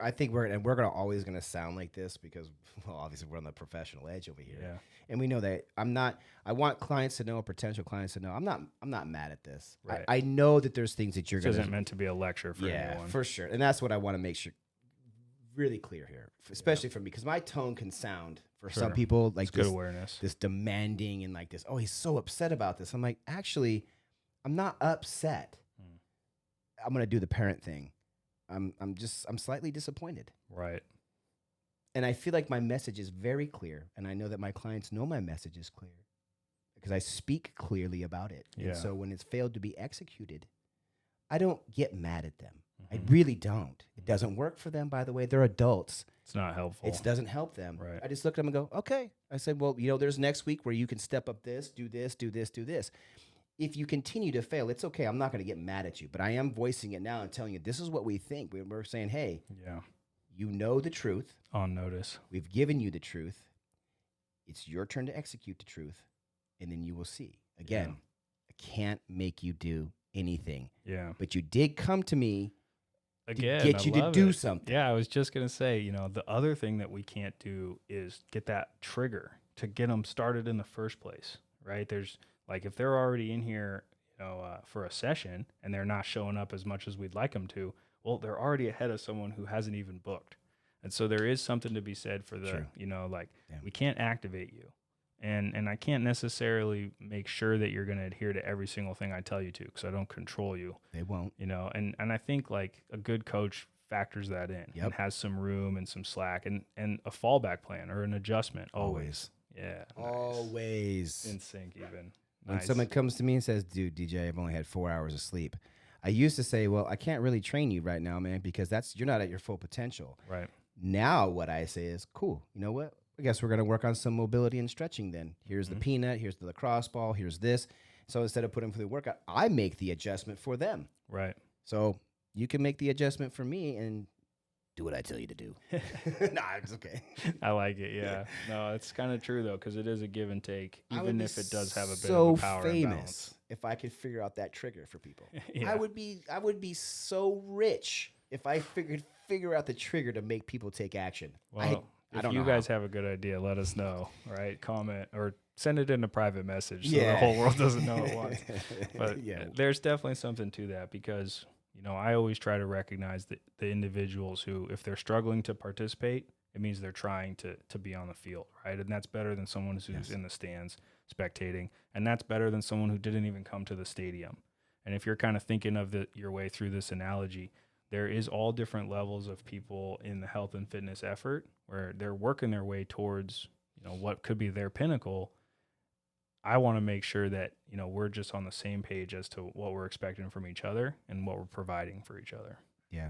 [SPEAKER 1] think we're always going to sound like this because, well, obviously we're on the professional edge over here.
[SPEAKER 2] Yeah.
[SPEAKER 1] And we know that I want clients to know, potential clients to know, I'm not mad at this.
[SPEAKER 2] Right.
[SPEAKER 1] I know that there's things that you're going to.
[SPEAKER 2] This isn't meant to be a lecture for anyone.
[SPEAKER 1] Yeah, for sure. And that's what I want to make sure really clear here, especially for me, because my tone can sound for some people like
[SPEAKER 2] good awareness,
[SPEAKER 1] this demanding and like this, oh, he's so upset about this. I'm like, actually, I'm not upset. I'm going to do the parent thing. I'm slightly disappointed.
[SPEAKER 2] Right.
[SPEAKER 1] And I feel like my message is very clear. And I know that my clients know my message is clear because I speak clearly about it.
[SPEAKER 2] Yeah.
[SPEAKER 1] And so when it's failed to be executed, I don't get mad at them. I really don't. It doesn't work for them, by the way. They're adults.
[SPEAKER 2] It's not helpful.
[SPEAKER 1] It doesn't help them.
[SPEAKER 2] Right.
[SPEAKER 1] I just look at them and go, okay. I said, well, there's next week where you can step up this, do this, do this, do this. If you continue to fail, it's okay. I'm not going to get mad at you, but I am voicing it now and telling you this is what we think. We're saying, hey, you know the truth.
[SPEAKER 2] On notice.
[SPEAKER 1] We've given you the truth. It's your turn to execute the truth, and then you will see. Again, I can't make you do anything.
[SPEAKER 2] Yeah.
[SPEAKER 1] But you did come to me
[SPEAKER 2] again,
[SPEAKER 1] to get you to do something.
[SPEAKER 2] Yeah, I was just going to say, the other thing that we can't do is get that trigger to get them started in the first place. right? There's like, if they're already in here, for a session and they're not showing up as much as we'd like them to, well, they're already ahead of someone who hasn't even booked. And so there is something to be said for the, we can't activate you. And I can't necessarily make sure that you're going to adhere to every single thing I tell you to, because I don't control you.
[SPEAKER 1] They won't.
[SPEAKER 2] And I think like a good coach factors that in and has some room and some slack and a fallback plan or an adjustment always. Yeah.
[SPEAKER 1] Always.
[SPEAKER 2] In sync even.
[SPEAKER 1] When someone comes to me and says, dude, DJ, I've only had 4 hours of sleep, I used to say, well, I can't really train you right now, man, because you're not at your full potential.
[SPEAKER 2] Right.
[SPEAKER 1] Now what I say is, cool, you know what? I guess we're going to work on some mobility and stretching then. Here's the peanut, here's the lacrosse ball, here's this. So instead of putting them for the workout, I make the adjustment for them.
[SPEAKER 2] Right.
[SPEAKER 1] So you can make the adjustment for me and do what I tell you to do. Nah, it's okay.
[SPEAKER 2] I like it, yeah. No, it's kind of true, though, because it is a give and take, even if it does have a bit
[SPEAKER 1] so
[SPEAKER 2] of a power imbalance.
[SPEAKER 1] If I could figure out that trigger for people.
[SPEAKER 2] Yeah.
[SPEAKER 1] I would be so rich if I figure out the trigger to make people take action.
[SPEAKER 2] Well, if you guys have a good idea, let us know, right? Comment or send it in a private message so the whole world doesn't know at once. But there's definitely something to that because, I always try to recognize the individuals who, if they're struggling to participate, it means they're trying to be on the field, right? And that's better than someone who's in the stands spectating. And that's better than someone who didn't even come to the stadium. And if you're kind of thinking of your way through this analogy, there is all different levels of people in the health and fitness effort where they're working their way towards, what could be their pinnacle. I want to make sure that, we're just on the same page as to what we're expecting from each other and what we're providing for each other.
[SPEAKER 1] Yeah.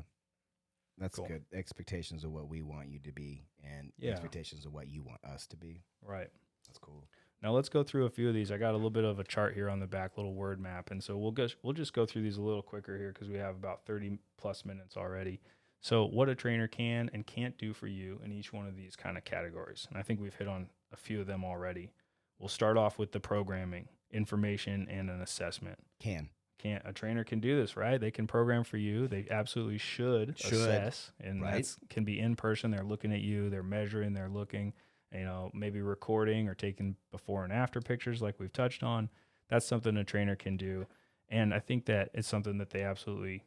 [SPEAKER 1] That's
[SPEAKER 2] Cool.
[SPEAKER 1] good. Expectations of what we want you to be and expectations of what you want us to be.
[SPEAKER 2] Right.
[SPEAKER 1] That's cool.
[SPEAKER 2] Now let's go through a few of these. I got a little bit of a chart here on the back, little word map. And so we'll just go through these a little quicker here because we have about 30 plus minutes already. So what a trainer can and can't do for you in each one of these kind of categories. And I think we've hit on a few of them already. We'll start off with the programming, information, and an assessment. A trainer can do this, right? They can program for you. They absolutely should assess. And that can be in person. They're looking at you. They're measuring. They're looking. Maybe recording or taking before and after pictures like we've touched on. That's something a trainer can do. And I think that it's something that they absolutely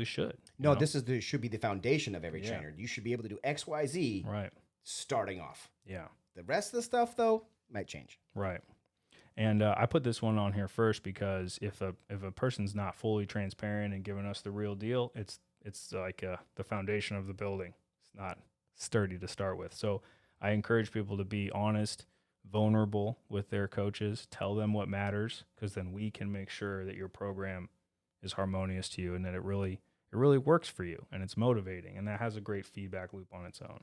[SPEAKER 2] should.
[SPEAKER 1] No, should be the foundation of every trainer. You should be able to do X, Y, Z starting off.
[SPEAKER 2] Yeah.
[SPEAKER 1] The rest of the stuff, though, might change.
[SPEAKER 2] Right. And I put this one on here first because if a person's not fully transparent and giving us the real deal, it's like the foundation of the building. It's not sturdy to start with. So I encourage people to be honest, vulnerable with their coaches, tell them what matters, because then we can make sure that your program is harmonious to you and that it really works for you and it's motivating, and that has a great feedback loop on its own.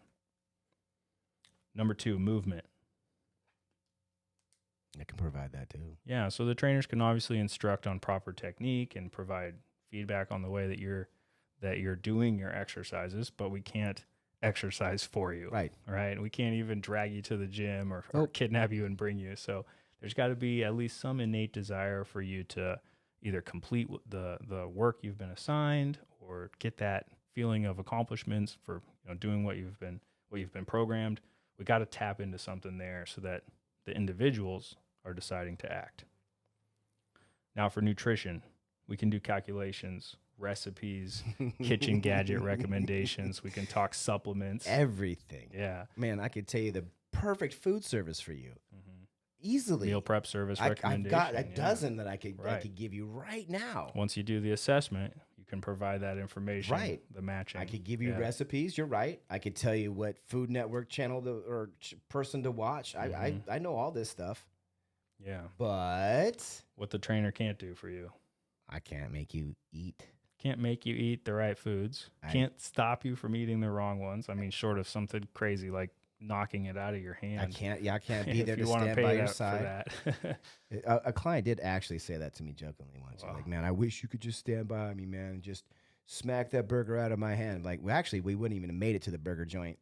[SPEAKER 2] Number 2, movement.
[SPEAKER 1] I can provide that too.
[SPEAKER 2] Yeah, so the trainers can obviously instruct on proper technique and provide feedback on the way that you're doing your exercises, but we can't exercise for you.
[SPEAKER 1] Right.
[SPEAKER 2] We can't even drag you to the gym or kidnap you and bring you. So there's got to be at least some innate desire for you to either complete the work you've been assigned or get that feeling of accomplishments for doing what you've been programmed. We got to tap into something there so that the individuals are deciding to act. Now for nutrition, we can do calculations, recipes, kitchen gadget recommendations. We can talk supplements.
[SPEAKER 1] Everything.
[SPEAKER 2] Yeah.
[SPEAKER 1] Man, I could tell you the perfect food service for you. Easily.
[SPEAKER 2] Meal prep service recommendation.
[SPEAKER 1] I've got a dozen that I could give you right now.
[SPEAKER 2] Once you do the assessment, you can provide that information.
[SPEAKER 1] Right.
[SPEAKER 2] The matching.
[SPEAKER 1] I could give you recipes. You're right. I could tell you what Food Network channel or person to watch. I know all this stuff.
[SPEAKER 2] Yeah.
[SPEAKER 1] But
[SPEAKER 2] what the trainer can't do for you.
[SPEAKER 1] I can't make you eat.
[SPEAKER 2] Can't make you eat the right foods. Can't stop you from eating the wrong ones. I mean, short of something crazy like knocking it out of your hand.
[SPEAKER 1] I can't be there to stand by your side.
[SPEAKER 2] That.
[SPEAKER 1] A client did actually say that to me jokingly once. Wow. Like, man, I wish you could just stand by me, man, and just smack that burger out of my hand. Like, well, actually, we wouldn't even have made it to the burger joint.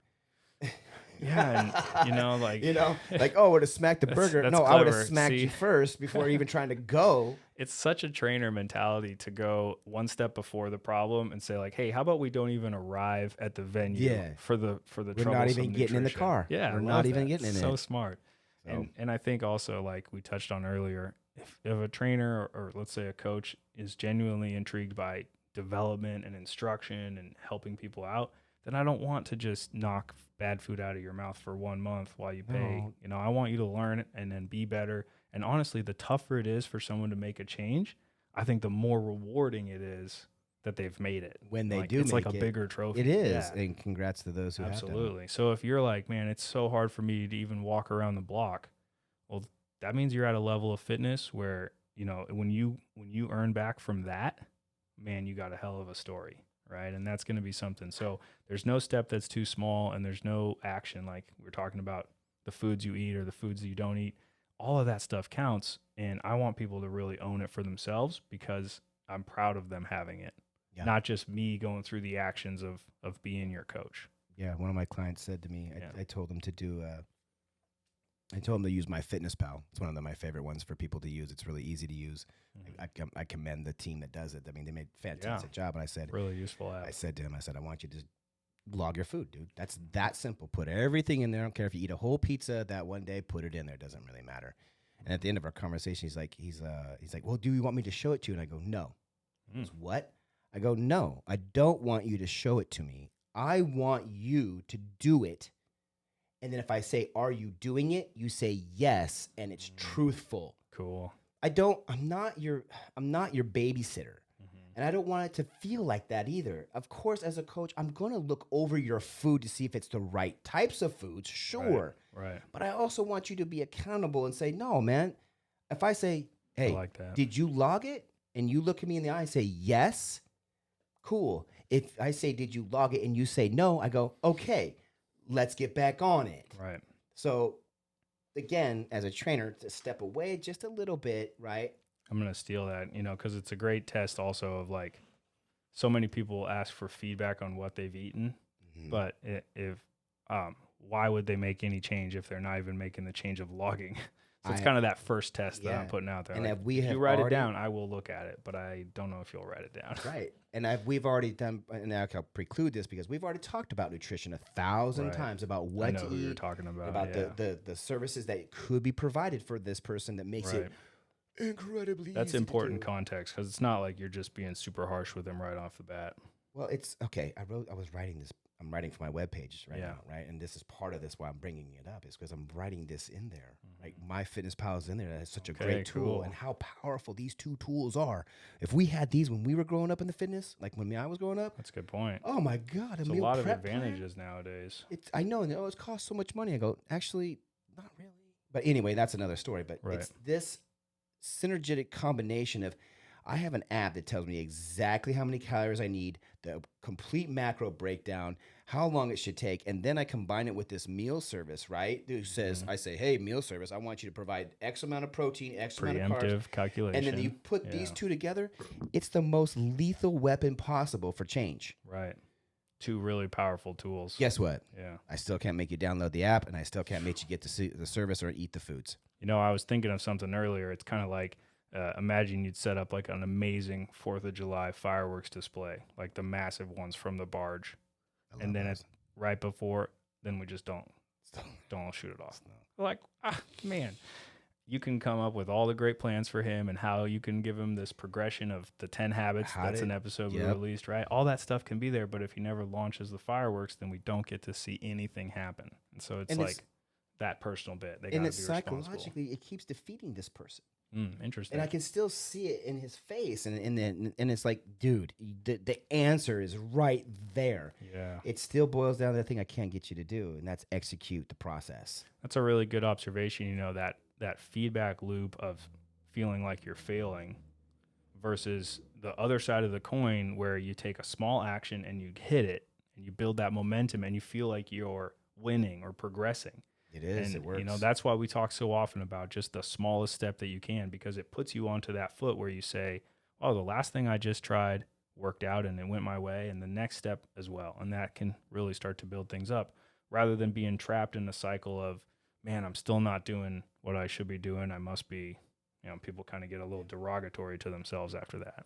[SPEAKER 2] Yeah, and
[SPEAKER 1] I would have smacked the burger.
[SPEAKER 2] That's
[SPEAKER 1] no,
[SPEAKER 2] clever.
[SPEAKER 1] I would have smacked you first before even trying to go.
[SPEAKER 2] It's such a trainer mentality to go one step before the problem and say like, hey, how about we don't even arrive at the venue for the
[SPEAKER 1] We're not even getting in the car.
[SPEAKER 2] Yeah,
[SPEAKER 1] we're not even getting in it.
[SPEAKER 2] So smart.
[SPEAKER 1] So,
[SPEAKER 2] And I think also, like we touched on earlier, if a trainer or let's say a coach is genuinely intrigued by development and instruction and helping people out, then I don't want to just knock bad food out of your mouth for 1 month while you pay.
[SPEAKER 1] No.
[SPEAKER 2] You know, I want you to learn it and then be better. And honestly, the tougher it is for someone to make a change, I think the more rewarding it is that they've made it.
[SPEAKER 1] when they
[SPEAKER 2] Like,
[SPEAKER 1] do
[SPEAKER 2] it's
[SPEAKER 1] make
[SPEAKER 2] like a
[SPEAKER 1] it,
[SPEAKER 2] bigger trophy.
[SPEAKER 1] it is.
[SPEAKER 2] Yeah,
[SPEAKER 1] And congrats to those who have done
[SPEAKER 2] absolutely. So if you're like, man, it's so hard for me to even walk around the block, well, that means you're at a level of fitness where, you know, when you earn back from that, man, you got a hell of a story, right? And that's going to be something. So there's no step that's too small, and there's no action. Like we're talking about the foods you eat or the foods that you don't eat. All of that stuff counts, and I want people to really own it for themselves because I'm proud of them having it.
[SPEAKER 1] Yeah.
[SPEAKER 2] Not just me going through the actions of being your coach.
[SPEAKER 1] Yeah, one of my clients said to me,
[SPEAKER 2] Yeah.
[SPEAKER 1] I told him to do, I told him to use my Fitness Pal. It's one of my favorite ones for people to use. It's really easy to use.
[SPEAKER 2] Mhm.
[SPEAKER 1] I commend the team that does it. I mean, they made a fantastic job. And I said,
[SPEAKER 2] Really useful app.
[SPEAKER 1] I said to him, I want you to log your food, dude. That's that simple. Put everything in there. I don't care if you eat a whole pizza that one day, put it in there. It doesn't really matter. And at the end of our conversation, he's like, well, do you want me to show it to you? And I go, no. He goes, what? I go, no, I don't want you to show it to me. I want you to do it. And then if I say, are you doing it? You say yes, and it's truthful.
[SPEAKER 2] Cool.
[SPEAKER 1] I'm not your babysitter.
[SPEAKER 2] Mhm.
[SPEAKER 1] And I don't want it to feel like that either. Of course, as a coach, I'm going to look over your food to see if it's the right types of foods, sure.
[SPEAKER 2] Right.
[SPEAKER 1] But I also want you to be accountable and say, no, man. If I say,
[SPEAKER 2] I
[SPEAKER 1] hey,
[SPEAKER 2] like that.
[SPEAKER 1] did you log it? And you look at me in the eye and say, yes, cool. If I say, did you log it? And you say, no, I go, okay, let's get back on it.
[SPEAKER 2] Right.
[SPEAKER 1] So again, as a trainer, to step away just a little bit, right?
[SPEAKER 2] I'm going to steal that, you know, because it's a great test also of like so many people ask for feedback on what they've eaten, but why would they make any change if they're not even making the change of logging? So it's kind of that first test that I'm putting out there.
[SPEAKER 1] And
[SPEAKER 2] like,
[SPEAKER 1] if
[SPEAKER 2] you write it down, I will look at it, but I don't know if you'll write it down.
[SPEAKER 1] Right. And we've already done, and I'll preclude this because we've already talked about nutrition 1,000 times about what
[SPEAKER 2] I know
[SPEAKER 1] to
[SPEAKER 2] who
[SPEAKER 1] eat,
[SPEAKER 2] you're talking about
[SPEAKER 1] the services that could be provided for this person that makes it incredibly
[SPEAKER 2] That's
[SPEAKER 1] easy
[SPEAKER 2] important
[SPEAKER 1] to do.
[SPEAKER 2] context because it's not like you're just being super harsh with them right off the bat.
[SPEAKER 1] Well, it's okay. I was writing this. I'm writing for my webpage right now, right? And this is part of this why I'm bringing it up is because I'm writing this in there. Like my Fitness Pal is in there. That's such a great tool, and how powerful these two tools are. If we had these when we were growing up in the fitness, like when I was growing up,
[SPEAKER 2] That's a good point.
[SPEAKER 1] oh my God,
[SPEAKER 2] There's a
[SPEAKER 1] meal
[SPEAKER 2] lot of
[SPEAKER 1] prep
[SPEAKER 2] advantages
[SPEAKER 1] plan?
[SPEAKER 2] nowadays.
[SPEAKER 1] I know, and it costs so much money. I go, actually, not really. But anyway, that's another story. But it's this synergetic combination of I have an app that tells me exactly how many calories I need, the complete macro breakdown, how long it should take, and then I combine it with this meal service, right? Who says, I say, hey, meal service, I want you to provide X amount of protein, X amount of carbs.
[SPEAKER 2] Preemptive calculation.
[SPEAKER 1] And then you put these two together, it's the most lethal weapon possible for change.
[SPEAKER 2] Right. Two really powerful tools.
[SPEAKER 1] Guess what?
[SPEAKER 2] Yeah.
[SPEAKER 1] I still can't make you download the app, and I still can't make you get to see the service or eat the foods.
[SPEAKER 2] You know, I was thinking of something earlier. It's kind of like, imagine you'd set up like an amazing 4th of July fireworks display, like the massive ones from the barge. And then it's right before, then we just don't shoot it off. We're like, man, you can come up with all the great plans for him and how you can give him this progression of the 10 habits. That's an episode we released, right? All that stuff can be there, but if he never launches the fireworks, then we don't get to see anything happen. And so it's like that personal bit. They
[SPEAKER 1] and
[SPEAKER 2] it's
[SPEAKER 1] psychologically, it keeps defeating this person.
[SPEAKER 2] Interesting.
[SPEAKER 1] And I can still see it in his face, and it's like, dude, the answer is right there.
[SPEAKER 2] Yeah.
[SPEAKER 1] It still boils down to the thing I can't get you to do, and that's execute the process.
[SPEAKER 2] That's a really good observation. You know, that feedback loop of feeling like you're failing versus the other side of the coin where you take a small action and you hit it and you build that momentum and you feel like you're winning or progressing.
[SPEAKER 1] It is.
[SPEAKER 2] And,
[SPEAKER 1] it works.
[SPEAKER 2] you know, that's why we talk so often about just the smallest step that you can, because it puts you onto that foot where you say, oh, the last thing I just tried worked out and it went my way, and the next step as well. And that can really start to build things up rather than being trapped in the cycle of, man, I'm still not doing what I should be doing. I must be, you know, people kind of get a little derogatory to themselves after that.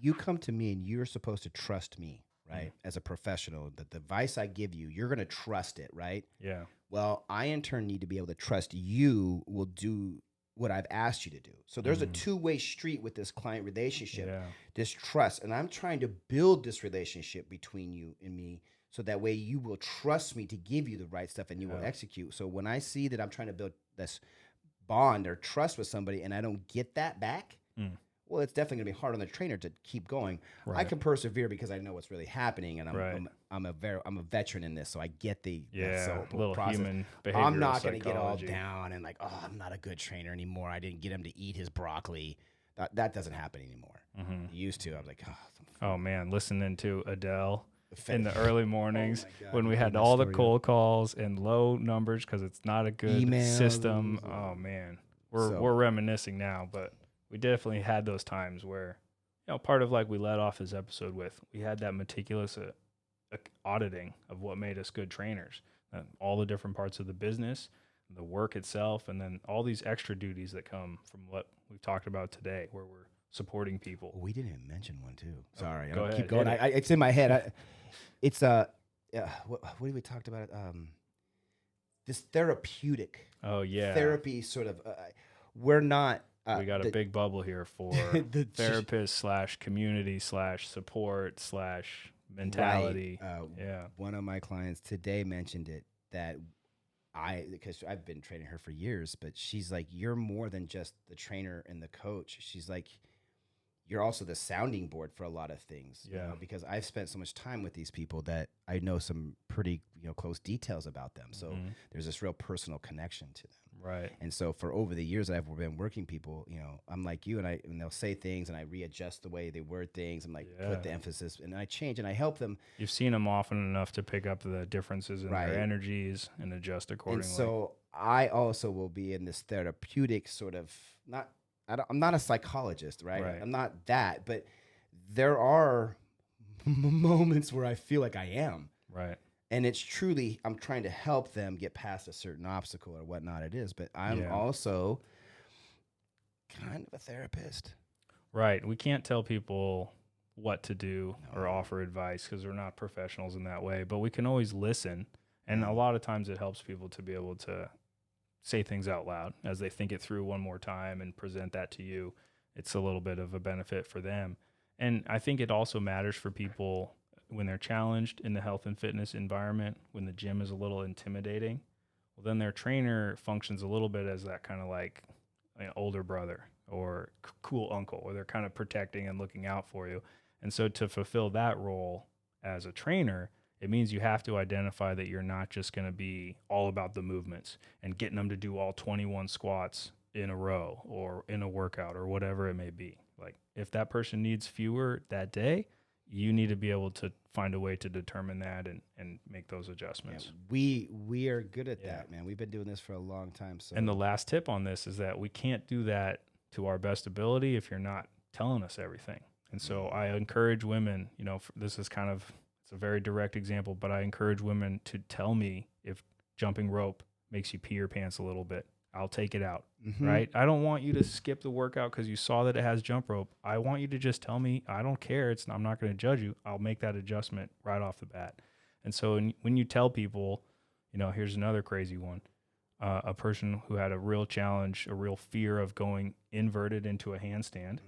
[SPEAKER 1] You come to me and you're supposed to trust me. right? As a professional, the advice I give you, you're going to trust it, right?
[SPEAKER 2] Yeah.
[SPEAKER 1] Well, I in turn need to be able to trust you will do what I've asked you to do. So there's a two-way street with this client relationship, this trust. And I'm trying to build this relationship between you and me so that way you will trust me to give you the right stuff and you will execute. So when I see that I'm trying to build this bond or trust with somebody and I don't get that back, well, it's definitely gonna be hard on the trainer to keep going.
[SPEAKER 2] Right.
[SPEAKER 1] I can persevere because I know what's really happening, and
[SPEAKER 2] Right.
[SPEAKER 1] I'm a veteran in this, so I get the
[SPEAKER 2] little
[SPEAKER 1] process.
[SPEAKER 2] human behavioral
[SPEAKER 1] I'm not gonna get all
[SPEAKER 2] psychology.
[SPEAKER 1] down and like, oh, I'm not a good trainer anymore. I didn't get him to eat his broccoli. That doesn't happen anymore. It used to. I was like,
[SPEAKER 2] oh man, listening to Adele in the early mornings
[SPEAKER 1] God,
[SPEAKER 2] when we had
[SPEAKER 1] my
[SPEAKER 2] all the
[SPEAKER 1] story.
[SPEAKER 2] cold calls and low numbers because it's not a good
[SPEAKER 1] Emails.
[SPEAKER 2] system. Oh man, we're reminiscing now, but we definitely had those times where, part of like we led off this episode with, we had that meticulous auditing of what made us good trainers, all the different parts of the business, the work itself, and then all these extra duties that come from what we've talked about today, where we're supporting people.
[SPEAKER 1] We didn't even mention one too. Sorry,
[SPEAKER 2] go ahead,
[SPEAKER 1] keep going. It's in my head. It's what did we talked about? This therapeutic.
[SPEAKER 2] Oh yeah,
[SPEAKER 1] therapy sort of. We're not.
[SPEAKER 2] We got a big bubble here for therapist / community / support / mentality.
[SPEAKER 1] Right. One of my clients today mentioned it that because I've been training her for years, but she's like, you're more than just the trainer and the coach. She's like, you're also the sounding board for a lot of things.
[SPEAKER 2] Yeah.
[SPEAKER 1] Because I've spent so much time with these people that I know some pretty close details about them. So there's this real personal connection to them.
[SPEAKER 2] Right.
[SPEAKER 1] And so for over the years that I've been working people, I'm like you, and they'll say things and I readjust the way they word things. I'm like, put the emphasis, and I change and I help them.
[SPEAKER 2] You've seen them often enough to pick up the differences in their energies and adjust accordingly.
[SPEAKER 1] And so I also will be in this therapeutic sort of, I'm not a psychologist, right? I'm not that, but there are moments where I feel like I am.
[SPEAKER 2] Right.
[SPEAKER 1] And it's truly, I'm trying to help them get past a certain obstacle or whatnot it is. But I'm also kind of a therapist.
[SPEAKER 2] Right. We can't tell people what to do or offer advice because we're not professionals in that way. But we can always listen. And a lot of times it helps people to be able to say things out loud as they think it through one more time and present that to you. It's a little bit of a benefit for them. And I think it also matters for people when they're challenged in the health and fitness environment, when the gym is a little intimidating, well, then their trainer functions a little bit as that kind of like an older brother or cool uncle, or they're kind of protecting and looking out for you. And so to fulfill that role as a trainer, it means you have to identify that you're not just going to be all about the movements and getting them to do all 21 squats in a row or in a workout or whatever it may be. Like if that person needs fewer that day, you need to be able to find a way to determine that and make those adjustments.
[SPEAKER 1] Yeah, we are good at that, man. We've been doing this for a long time. So.
[SPEAKER 2] And the last tip on this is that we can't do that to our best ability if you're not telling us everything. And so I encourage women, this is kind of, it's a very direct example, but I encourage women to tell me if jumping rope makes you pee your pants a little bit. I'll take it out, right? I don't want you to skip the workout because you saw that it has jump rope. I want you to just tell me, I don't care. I'm not going to judge you. I'll make that adjustment right off the bat. And so when you tell people, here's another crazy one, a person who had a real challenge, a real fear of going inverted into a handstand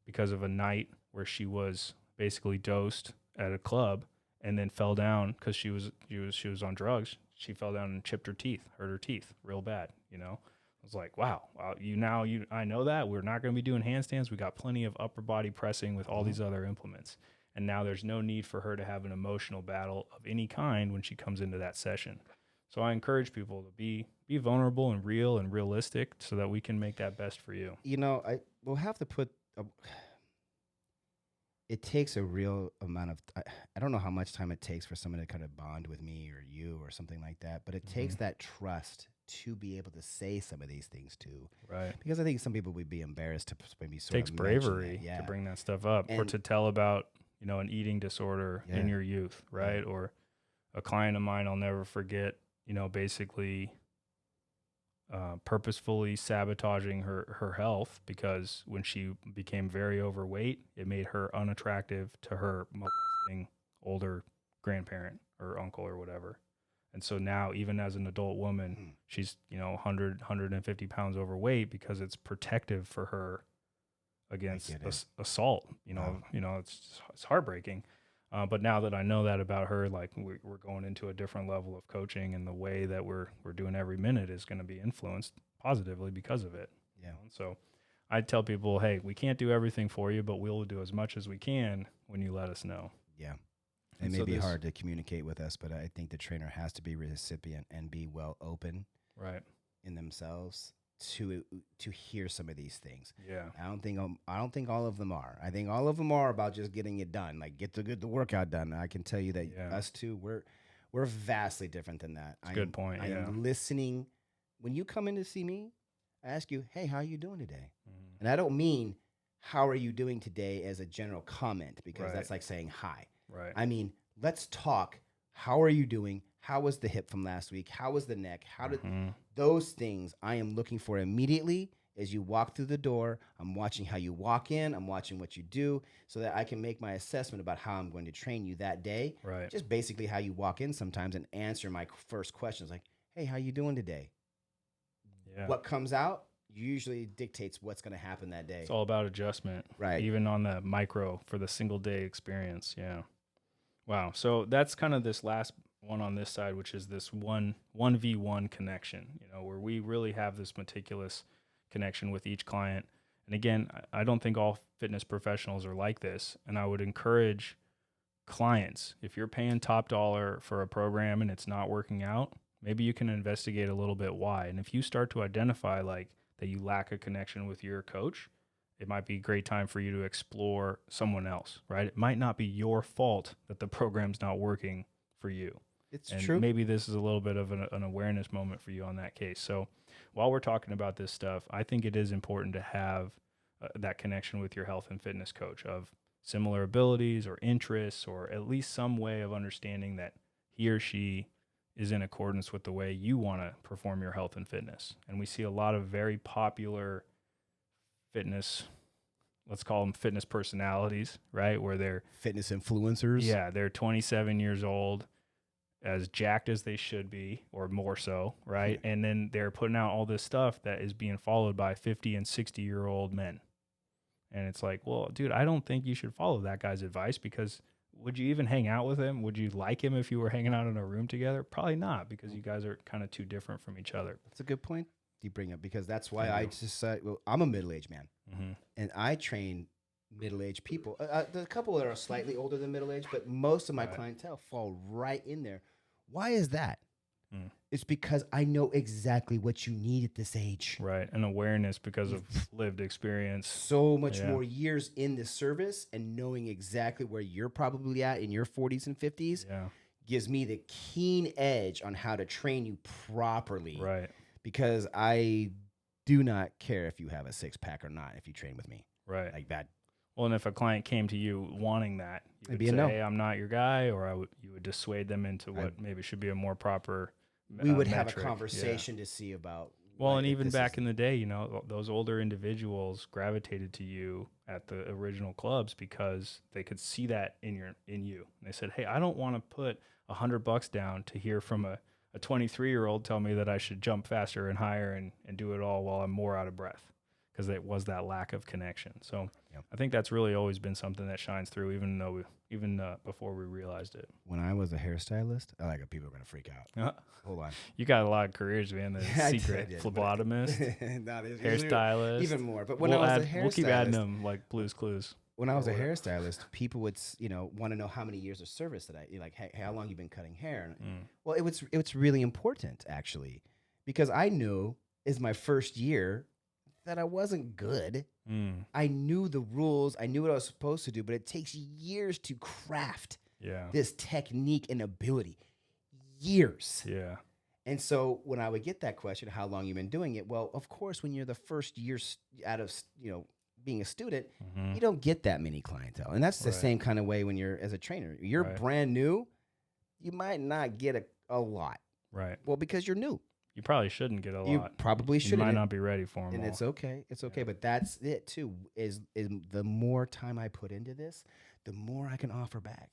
[SPEAKER 2] because of a night where she was basically dosed at a club and then fell down because she was on drugs. She fell down and chipped her teeth, hurt her teeth real bad. I was like, wow, I know that we're not going to be doing handstands. We got plenty of upper body pressing with all these other implements. And now there's no need for her to have an emotional battle of any kind when she comes into that session. So I encourage people to be vulnerable and real and realistic so that we can make that best for you.
[SPEAKER 1] We'll have to put, it takes a real amount of, I don't know how much time it takes for someone to kind of bond with me or you or something like that, but it takes that trust to be able to say some of these things too.
[SPEAKER 2] Right.
[SPEAKER 1] Because I think some people would be embarrassed to maybe sort
[SPEAKER 2] takes
[SPEAKER 1] of
[SPEAKER 2] bravery to bring that stuff up or to tell about, an eating disorder in your youth, right? Yeah. Or a client of mine I'll never forget, basically purposefully sabotaging her health because when she became very overweight, it made her unattractive to her molesting older grandparent or uncle or whatever. And so now, even as an adult woman, she's, 100, 150 pounds overweight because it's protective for her against assault. It's heartbreaking. But now that I know that about her, like we're going into a different level of coaching, and the way that we're doing every minute is going to be influenced positively because of it.
[SPEAKER 1] Yeah.
[SPEAKER 2] So I tell people, hey, we can't do everything for you, but we'll do as much as we can when you let us know.
[SPEAKER 1] Yeah. It may be hard to communicate with us, but I think the trainer has to be recipient and be well open in themselves to hear some of these things.
[SPEAKER 2] Yeah.
[SPEAKER 1] I don't think all of them are. I think all of them are about just getting it done, like get the workout done. I can tell you that us two, we're vastly different than that.
[SPEAKER 2] That's a good point.
[SPEAKER 1] I am listening. When you come in to see me, I ask you, hey, how are you doing today? Mm-hmm. And I don't mean how are you doing today as a general comment, because that's like saying hi.
[SPEAKER 2] Right.
[SPEAKER 1] I mean, let's talk. How are you doing? How was the hip from last week? How was the neck? How did those things I am looking for immediately as you walk through the door. I'm watching how you walk in. I'm watching what you do so that I can make my assessment about how I'm going to train you that day.
[SPEAKER 2] Right.
[SPEAKER 1] Just basically how you walk in sometimes and answer my first questions like, hey, how you doing today?
[SPEAKER 2] Yeah.
[SPEAKER 1] What comes out usually dictates what's going to happen that day.
[SPEAKER 2] It's all about adjustment.
[SPEAKER 1] Right.
[SPEAKER 2] Even on the micro for the single day experience. Yeah. Wow. So that's kind of this last one on this side, which is this 1v1 connection, where we really have this meticulous connection with each client. And again, I don't think all fitness professionals are like this. And I would encourage clients, if you're paying top dollar for a program and it's not working out, maybe you can investigate a little bit why. And if you start to identify like that you lack a connection with your coach, it might be a great time for you to explore someone else, right? It might not be your fault that the program's not working for you.
[SPEAKER 1] It's
[SPEAKER 2] and
[SPEAKER 1] true.
[SPEAKER 2] Maybe this is a little bit of an awareness moment for you on that case. So while we're talking about this stuff, I think it is important to have that connection with your health and fitness coach of similar abilities or interests, or at least some way of understanding that he or she is in accordance with the way you want to perform your health and fitness. And we see a lot of very popular fitness, let's call them fitness personalities, right? Where they're
[SPEAKER 1] fitness influencers.
[SPEAKER 2] Yeah, they're 27 years old, as jacked as they should be, or more so, right? Yeah. And then they're putting out all this stuff that is being followed by 50 and 60-year-old men. And it's like, well, dude, I don't think you should follow that guy's advice, because would you even hang out with him? Would you like him if you were hanging out in a room together? Probably not, because you guys are kind of too different from each other.
[SPEAKER 1] That's a good point you bring up, because that's why I just said, well, I'm a middle-aged man, and I train middle-aged people. There's a couple that are slightly older than middle-aged, but most of my clientele fall right in there. Why is that? It's because I know exactly what you need at this age.
[SPEAKER 2] Right. And awareness because of lived experience.
[SPEAKER 1] So much more years in the service, and knowing exactly where you're probably at in your 40s and 50s gives me the keen edge on how to train you properly.
[SPEAKER 2] Right.
[SPEAKER 1] Because I do not care if you have a six-pack or not if you train with me.
[SPEAKER 2] Right.
[SPEAKER 1] Like that.
[SPEAKER 2] Well, and if a client came to you wanting that, you would say, hey, I'm not your guy, or you would dissuade them into what maybe should be a more proper
[SPEAKER 1] we would
[SPEAKER 2] metric.
[SPEAKER 1] have a conversation to see about.
[SPEAKER 2] Well, and even back in the day, those older individuals gravitated to you at the original clubs because they could see that in you. And they said, hey, I don't want to put $100 down to hear from a 23-year-old tell me that I should jump faster and higher and do it all while I'm more out of breath, because it was that lack of connection. So I think that's really always been something that shines through, even before we realized it.
[SPEAKER 1] When I was a hairstylist, people are going to freak out. Hold on.
[SPEAKER 2] You got a lot of careers, man. The secret phlebotomist, hairstylist.
[SPEAKER 1] Even more. But when I was a hairstylist. We'll
[SPEAKER 2] keep adding them like Blue's Clues.
[SPEAKER 1] When I was a hairstylist, people would, want to know how many years of service that hey, how long you been cutting hair? Well, it was really important, actually, because I knew is my first year that I wasn't good. I knew the rules. I knew what I was supposed to do, but it takes years to craft this technique and ability. Years.
[SPEAKER 2] Yeah.
[SPEAKER 1] And so when I would get that question, how long you been doing it? Well, of course, when you're the first year out of, being a student, you don't get that many clientele. And that's the same kind of way when you're as a trainer. You're brand new, you might not get a lot.
[SPEAKER 2] Right.
[SPEAKER 1] Well, because you're new.
[SPEAKER 2] You probably shouldn't get a lot.
[SPEAKER 1] You probably shouldn't.
[SPEAKER 2] You might not be ready for them.
[SPEAKER 1] And it's okay. It's okay. But that's it too, is the more time I put into this, the more I can offer back.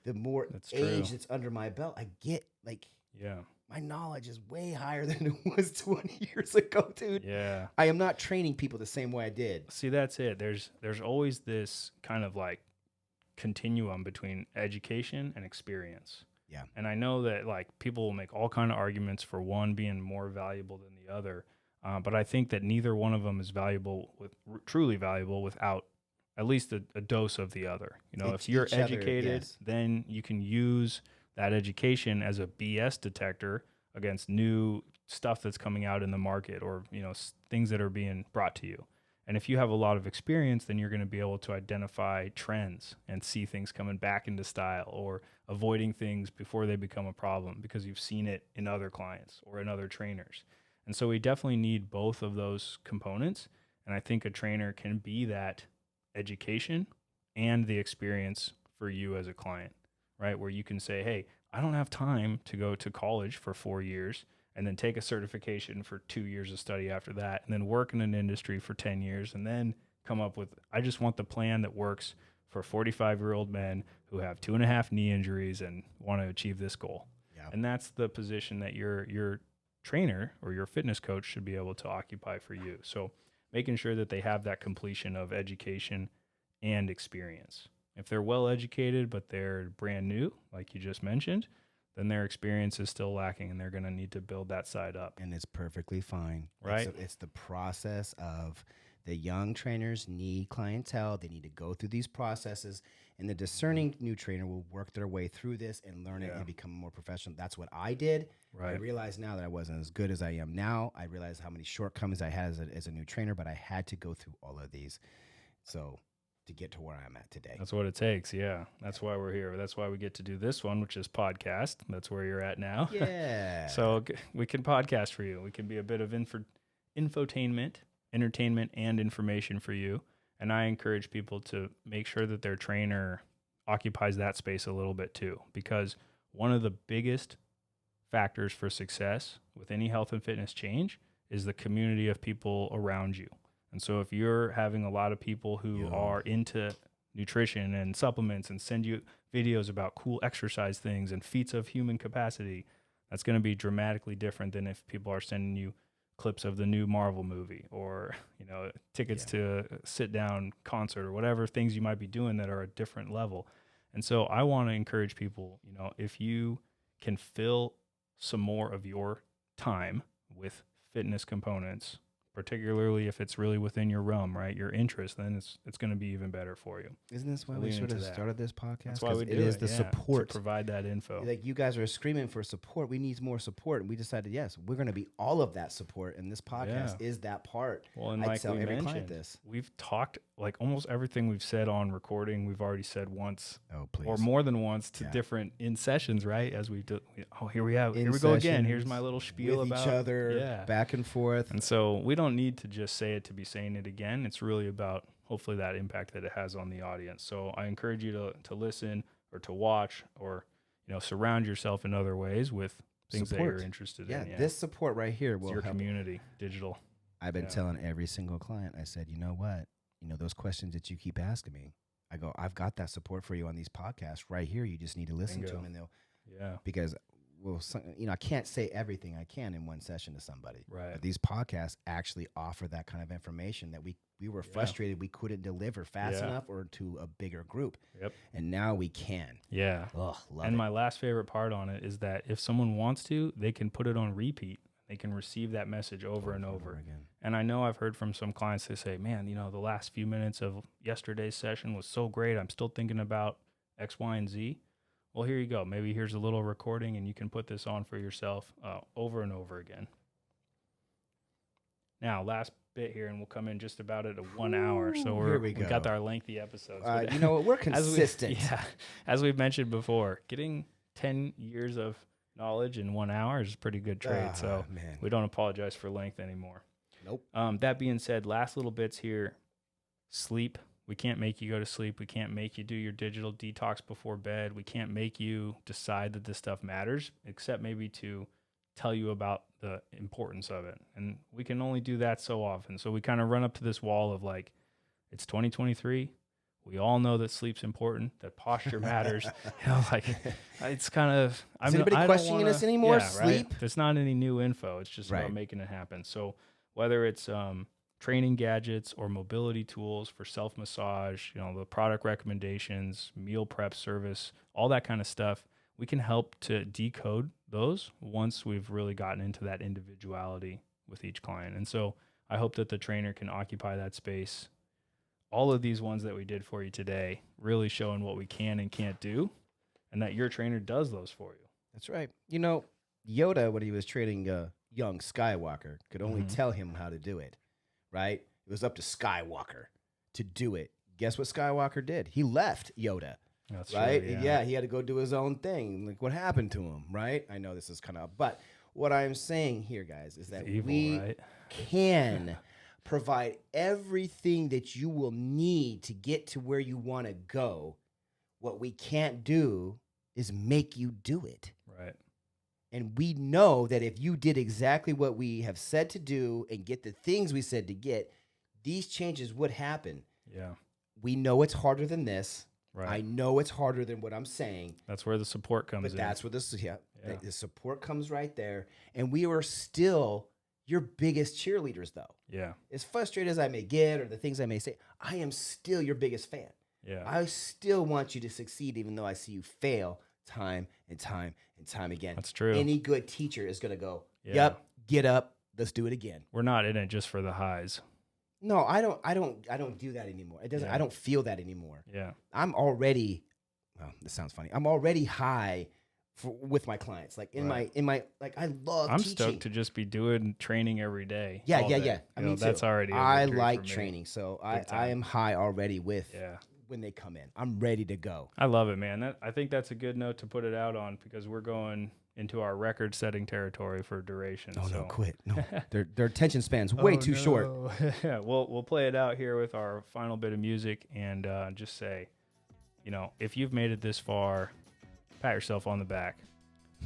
[SPEAKER 1] the more
[SPEAKER 2] That's
[SPEAKER 1] age
[SPEAKER 2] true.
[SPEAKER 1] that's under my belt, I get like
[SPEAKER 2] Yeah.
[SPEAKER 1] my knowledge is way higher than it was 20 years ago, dude.
[SPEAKER 2] Yeah.
[SPEAKER 1] I am not training people the same way I did.
[SPEAKER 2] See, that's it. There's always this kind of like continuum between education and experience.
[SPEAKER 1] Yeah.
[SPEAKER 2] And I know that like people will make all kind of arguments for one being more valuable than the other, but I think that neither one of them is valuable truly valuable without at least a dose of the other. You know, if you're
[SPEAKER 1] Each other,
[SPEAKER 2] educated,
[SPEAKER 1] yes.
[SPEAKER 2] then you can use that education as a BS detector against new stuff that's coming out in the market, or things that are being brought to you. And if you have a lot of experience, then you're going to be able to identify trends and see things coming back into style, or avoiding things before they become a problem because you've seen it in other clients or in other trainers. And so we definitely need both of those components. And I think a trainer can be that education and the experience for you as a client, right? Where you can say, hey, I don't have time to go to college for 4 years and then take a certification for 2 years of study after that, and then work in an industry for 10 years, and then come up with, I just want the plan that works for 45-year-old men who have 2.5 knee injuries and want to achieve this goal.
[SPEAKER 1] Yeah.
[SPEAKER 2] And that's the position that your trainer or your fitness coach should be able to occupy for you. So making sure that they have that completion of education and experience. If they're well educated, but they're brand new, like you just mentioned, then their experience is still lacking, and they're going to need to build that side up.
[SPEAKER 1] And it's perfectly fine.
[SPEAKER 2] Right.
[SPEAKER 1] It's the process of the young trainers need clientele. They need to go through these processes, and the discerning new trainer will work their way through this and learn it and become more professional. That's what I did.
[SPEAKER 2] Right.
[SPEAKER 1] I realize now that I wasn't as good as I am now. I realize how many shortcomings I had as a new trainer, but I had to go through all of these. So to get to where I'm at today.
[SPEAKER 2] That's what it takes. Yeah. That's why we're here. That's why we get to do this one, which is podcast. That's where you're at now.
[SPEAKER 1] Yeah.
[SPEAKER 2] So we can podcast for you. We can be a bit of infotainment, entertainment, and information for you. And I encourage people to make sure that their trainer occupies that space a little bit too, because one of the biggest factors for success with any health and fitness change is the community of people around you. And so if you're having a lot of people who are into nutrition and supplements and send you videos about cool exercise things and feats of human capacity, that's going to be dramatically different than if people are sending you clips of the new Marvel movie, or tickets to a sit down concert, or whatever things you might be doing that are a different level. And so I want to encourage people, if you can fill some more of your time with fitness components, particularly if it's really within your realm, right, your interest, then it's going to be even better for you.
[SPEAKER 1] Isn't this why we sort of started this podcast?
[SPEAKER 2] That's why we do
[SPEAKER 1] it. It is the support.
[SPEAKER 2] To provide that info.
[SPEAKER 1] Like, you guys are screaming for support. We need more support. And we decided, yes, we're going to be all of that support. And this podcast is that part.
[SPEAKER 2] Well, and
[SPEAKER 1] I'd
[SPEAKER 2] like
[SPEAKER 1] tell
[SPEAKER 2] we
[SPEAKER 1] every client
[SPEAKER 2] mentioned,
[SPEAKER 1] this.
[SPEAKER 2] We've talked, like almost everything we've said on recording, we've already said once or more than once to different in sessions, right? As we do. Here we go again. Here's my little spiel
[SPEAKER 1] with
[SPEAKER 2] about
[SPEAKER 1] each other, back and forth.
[SPEAKER 2] And so we don't need to just say it to be saying it again. It's really about hopefully that impact that it has on the audience. So I encourage you to listen or to watch, or surround yourself in other ways with things that you're interested in.
[SPEAKER 1] Yeah, this support right here will
[SPEAKER 2] your
[SPEAKER 1] help.
[SPEAKER 2] Community, digital.
[SPEAKER 1] I've been telling every single client, I said, you know what? Those questions that you keep asking me, I go, I've got that support for you on these podcasts right here. You just need to listen to them, and they'll, because I can't say everything I can in one session to somebody.
[SPEAKER 2] Right.
[SPEAKER 1] But these podcasts actually offer that kind of information that we were frustrated we couldn't deliver fast enough or to a bigger group.
[SPEAKER 2] Yep.
[SPEAKER 1] And now we can.
[SPEAKER 2] Yeah.
[SPEAKER 1] Love
[SPEAKER 2] and
[SPEAKER 1] it.
[SPEAKER 2] My last favorite part on it is that if someone wants to, they can put it on repeat. They can receive that message over and over again. And I know I've heard from some clients, they say, man, the last few minutes of yesterday's session was so great. I'm still thinking about X, Y, and Z. Well, here you go. Maybe here's a little recording, and you can put this on for yourself over and over again. Now, last bit here, and we'll come in just about at 1 hour. So we got our lengthy episodes.
[SPEAKER 1] You know what? We're consistent.
[SPEAKER 2] As we've mentioned before, getting 10 years of knowledge in 1 hour is a pretty good trade. So we don't apologize for length anymore.
[SPEAKER 1] Nope.
[SPEAKER 2] That being said, last little bits here. Sleep. We can't make you go to sleep. We can't make you do your digital detox before bed. We can't make you decide that this stuff matters, except maybe to tell you about the importance of it. And we can only do that so often. So we kind of run up to this wall of like, it's 2023. We all know that sleep's important, that posture matters. Like it's kind of.
[SPEAKER 1] Is anybody questioning this anymore? Sleep?
[SPEAKER 2] Right? There's not any new info. It's just about making it happen. So whether it's training gadgets or mobility tools for self-massage, the product recommendations, meal prep service, all that kind of stuff, we can help to decode those once we've really gotten into that individuality with each client. And so I hope that the trainer can occupy that space. All of these ones that we did for you today, really showing what we can and can't do, and that your trainer does those for you.
[SPEAKER 1] That's right. Yoda, when he was training young Skywalker, could only tell him how to do it, right? It was up to Skywalker to do it. Guess what Skywalker did? He left Yoda.
[SPEAKER 2] That's
[SPEAKER 1] right.
[SPEAKER 2] True,
[SPEAKER 1] yeah, he had to go do his own thing. Like, what happened to him, right? I know this is kind of, but what I'm saying here, guys, is that we can provide everything that you will need to get to where you want to go. What we can't do is make you do it.
[SPEAKER 2] Right.
[SPEAKER 1] And we know that if you did exactly what we have said to do and get the things we said to get, these changes would happen.
[SPEAKER 2] Yeah.
[SPEAKER 1] We know it's harder than this.
[SPEAKER 2] Right.
[SPEAKER 1] I know it's harder than what I'm saying.
[SPEAKER 2] That's where the support comes in.
[SPEAKER 1] But that's where the support comes right there. And we are still your biggest cheerleaders, though.
[SPEAKER 2] Yeah.
[SPEAKER 1] As frustrated as I may get or the things I may say, I am still your biggest fan.
[SPEAKER 2] Yeah.
[SPEAKER 1] I still want you to succeed, even though I see you fail time and time and time again.
[SPEAKER 2] That's true.
[SPEAKER 1] Any good teacher is going to go, yep, get up, let's do it again.
[SPEAKER 2] We're not in it just for the highs.
[SPEAKER 1] No, I don't do that anymore. It doesn't. I don't feel that anymore.
[SPEAKER 2] Yeah.
[SPEAKER 1] I'm already. Well, this sounds funny. I'm already high with my clients. Like in my like I love.
[SPEAKER 2] I'm
[SPEAKER 1] teaching.
[SPEAKER 2] stoked to just be doing training every day.
[SPEAKER 1] Yeah.
[SPEAKER 2] I mean, that's already.
[SPEAKER 1] I like training, so I am high already with.
[SPEAKER 2] Yeah.
[SPEAKER 1] When they come in, I'm ready to go.
[SPEAKER 2] I love it, man. I think that's a good note to put it out on because we're going into our record-setting territory for duration.
[SPEAKER 1] Oh,
[SPEAKER 2] so.
[SPEAKER 1] no, quit. No, their attention span's way too short.
[SPEAKER 2] Yeah, we'll play it out here with our final bit of music and just say, if you've made it this far, pat yourself on the back.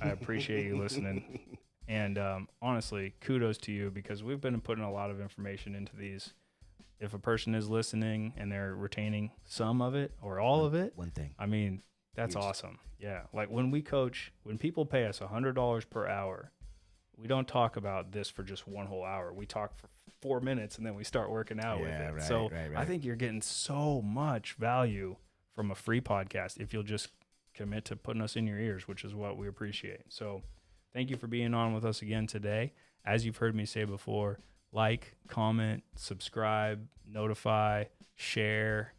[SPEAKER 2] I appreciate you listening. And honestly, kudos to you because we've been putting a lot of information into these. If a person is listening and they're retaining some of it or all of it,
[SPEAKER 1] one thing.
[SPEAKER 2] I mean, that's awesome. Yeah. Like when we coach, when people pay us $100 per hour, we don't talk about this for just one whole hour. We talk for 4 minutes and then we start working out with it. So I think you're getting so much value from a free podcast if you'll just commit to putting us in your ears, which is what we appreciate. So thank you for being on with us again today. As you've heard me say before, like, comment, subscribe, notify, share.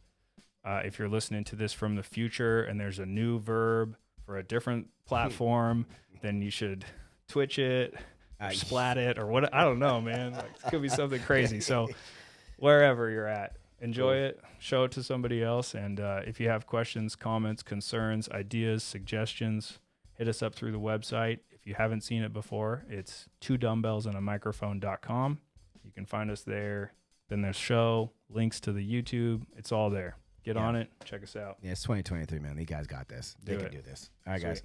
[SPEAKER 2] If you're listening to this from the future and there's a new verb for a different platform, then you should Twitch it, or splat it, or what. I don't know, man. Like, it could be something crazy. So wherever you're at, enjoy it, show it to somebody else. And if you have questions, comments, concerns, ideas, suggestions, hit us up through the website. If you haven't seen it before, it's 2dumbbellsandamicrophone.com. You can find us there. Then there's show, links to the YouTube. It's all there. Get on it. Check us out.
[SPEAKER 1] Yeah, it's 2023, man. You guys got this. They can do this. All right, guys.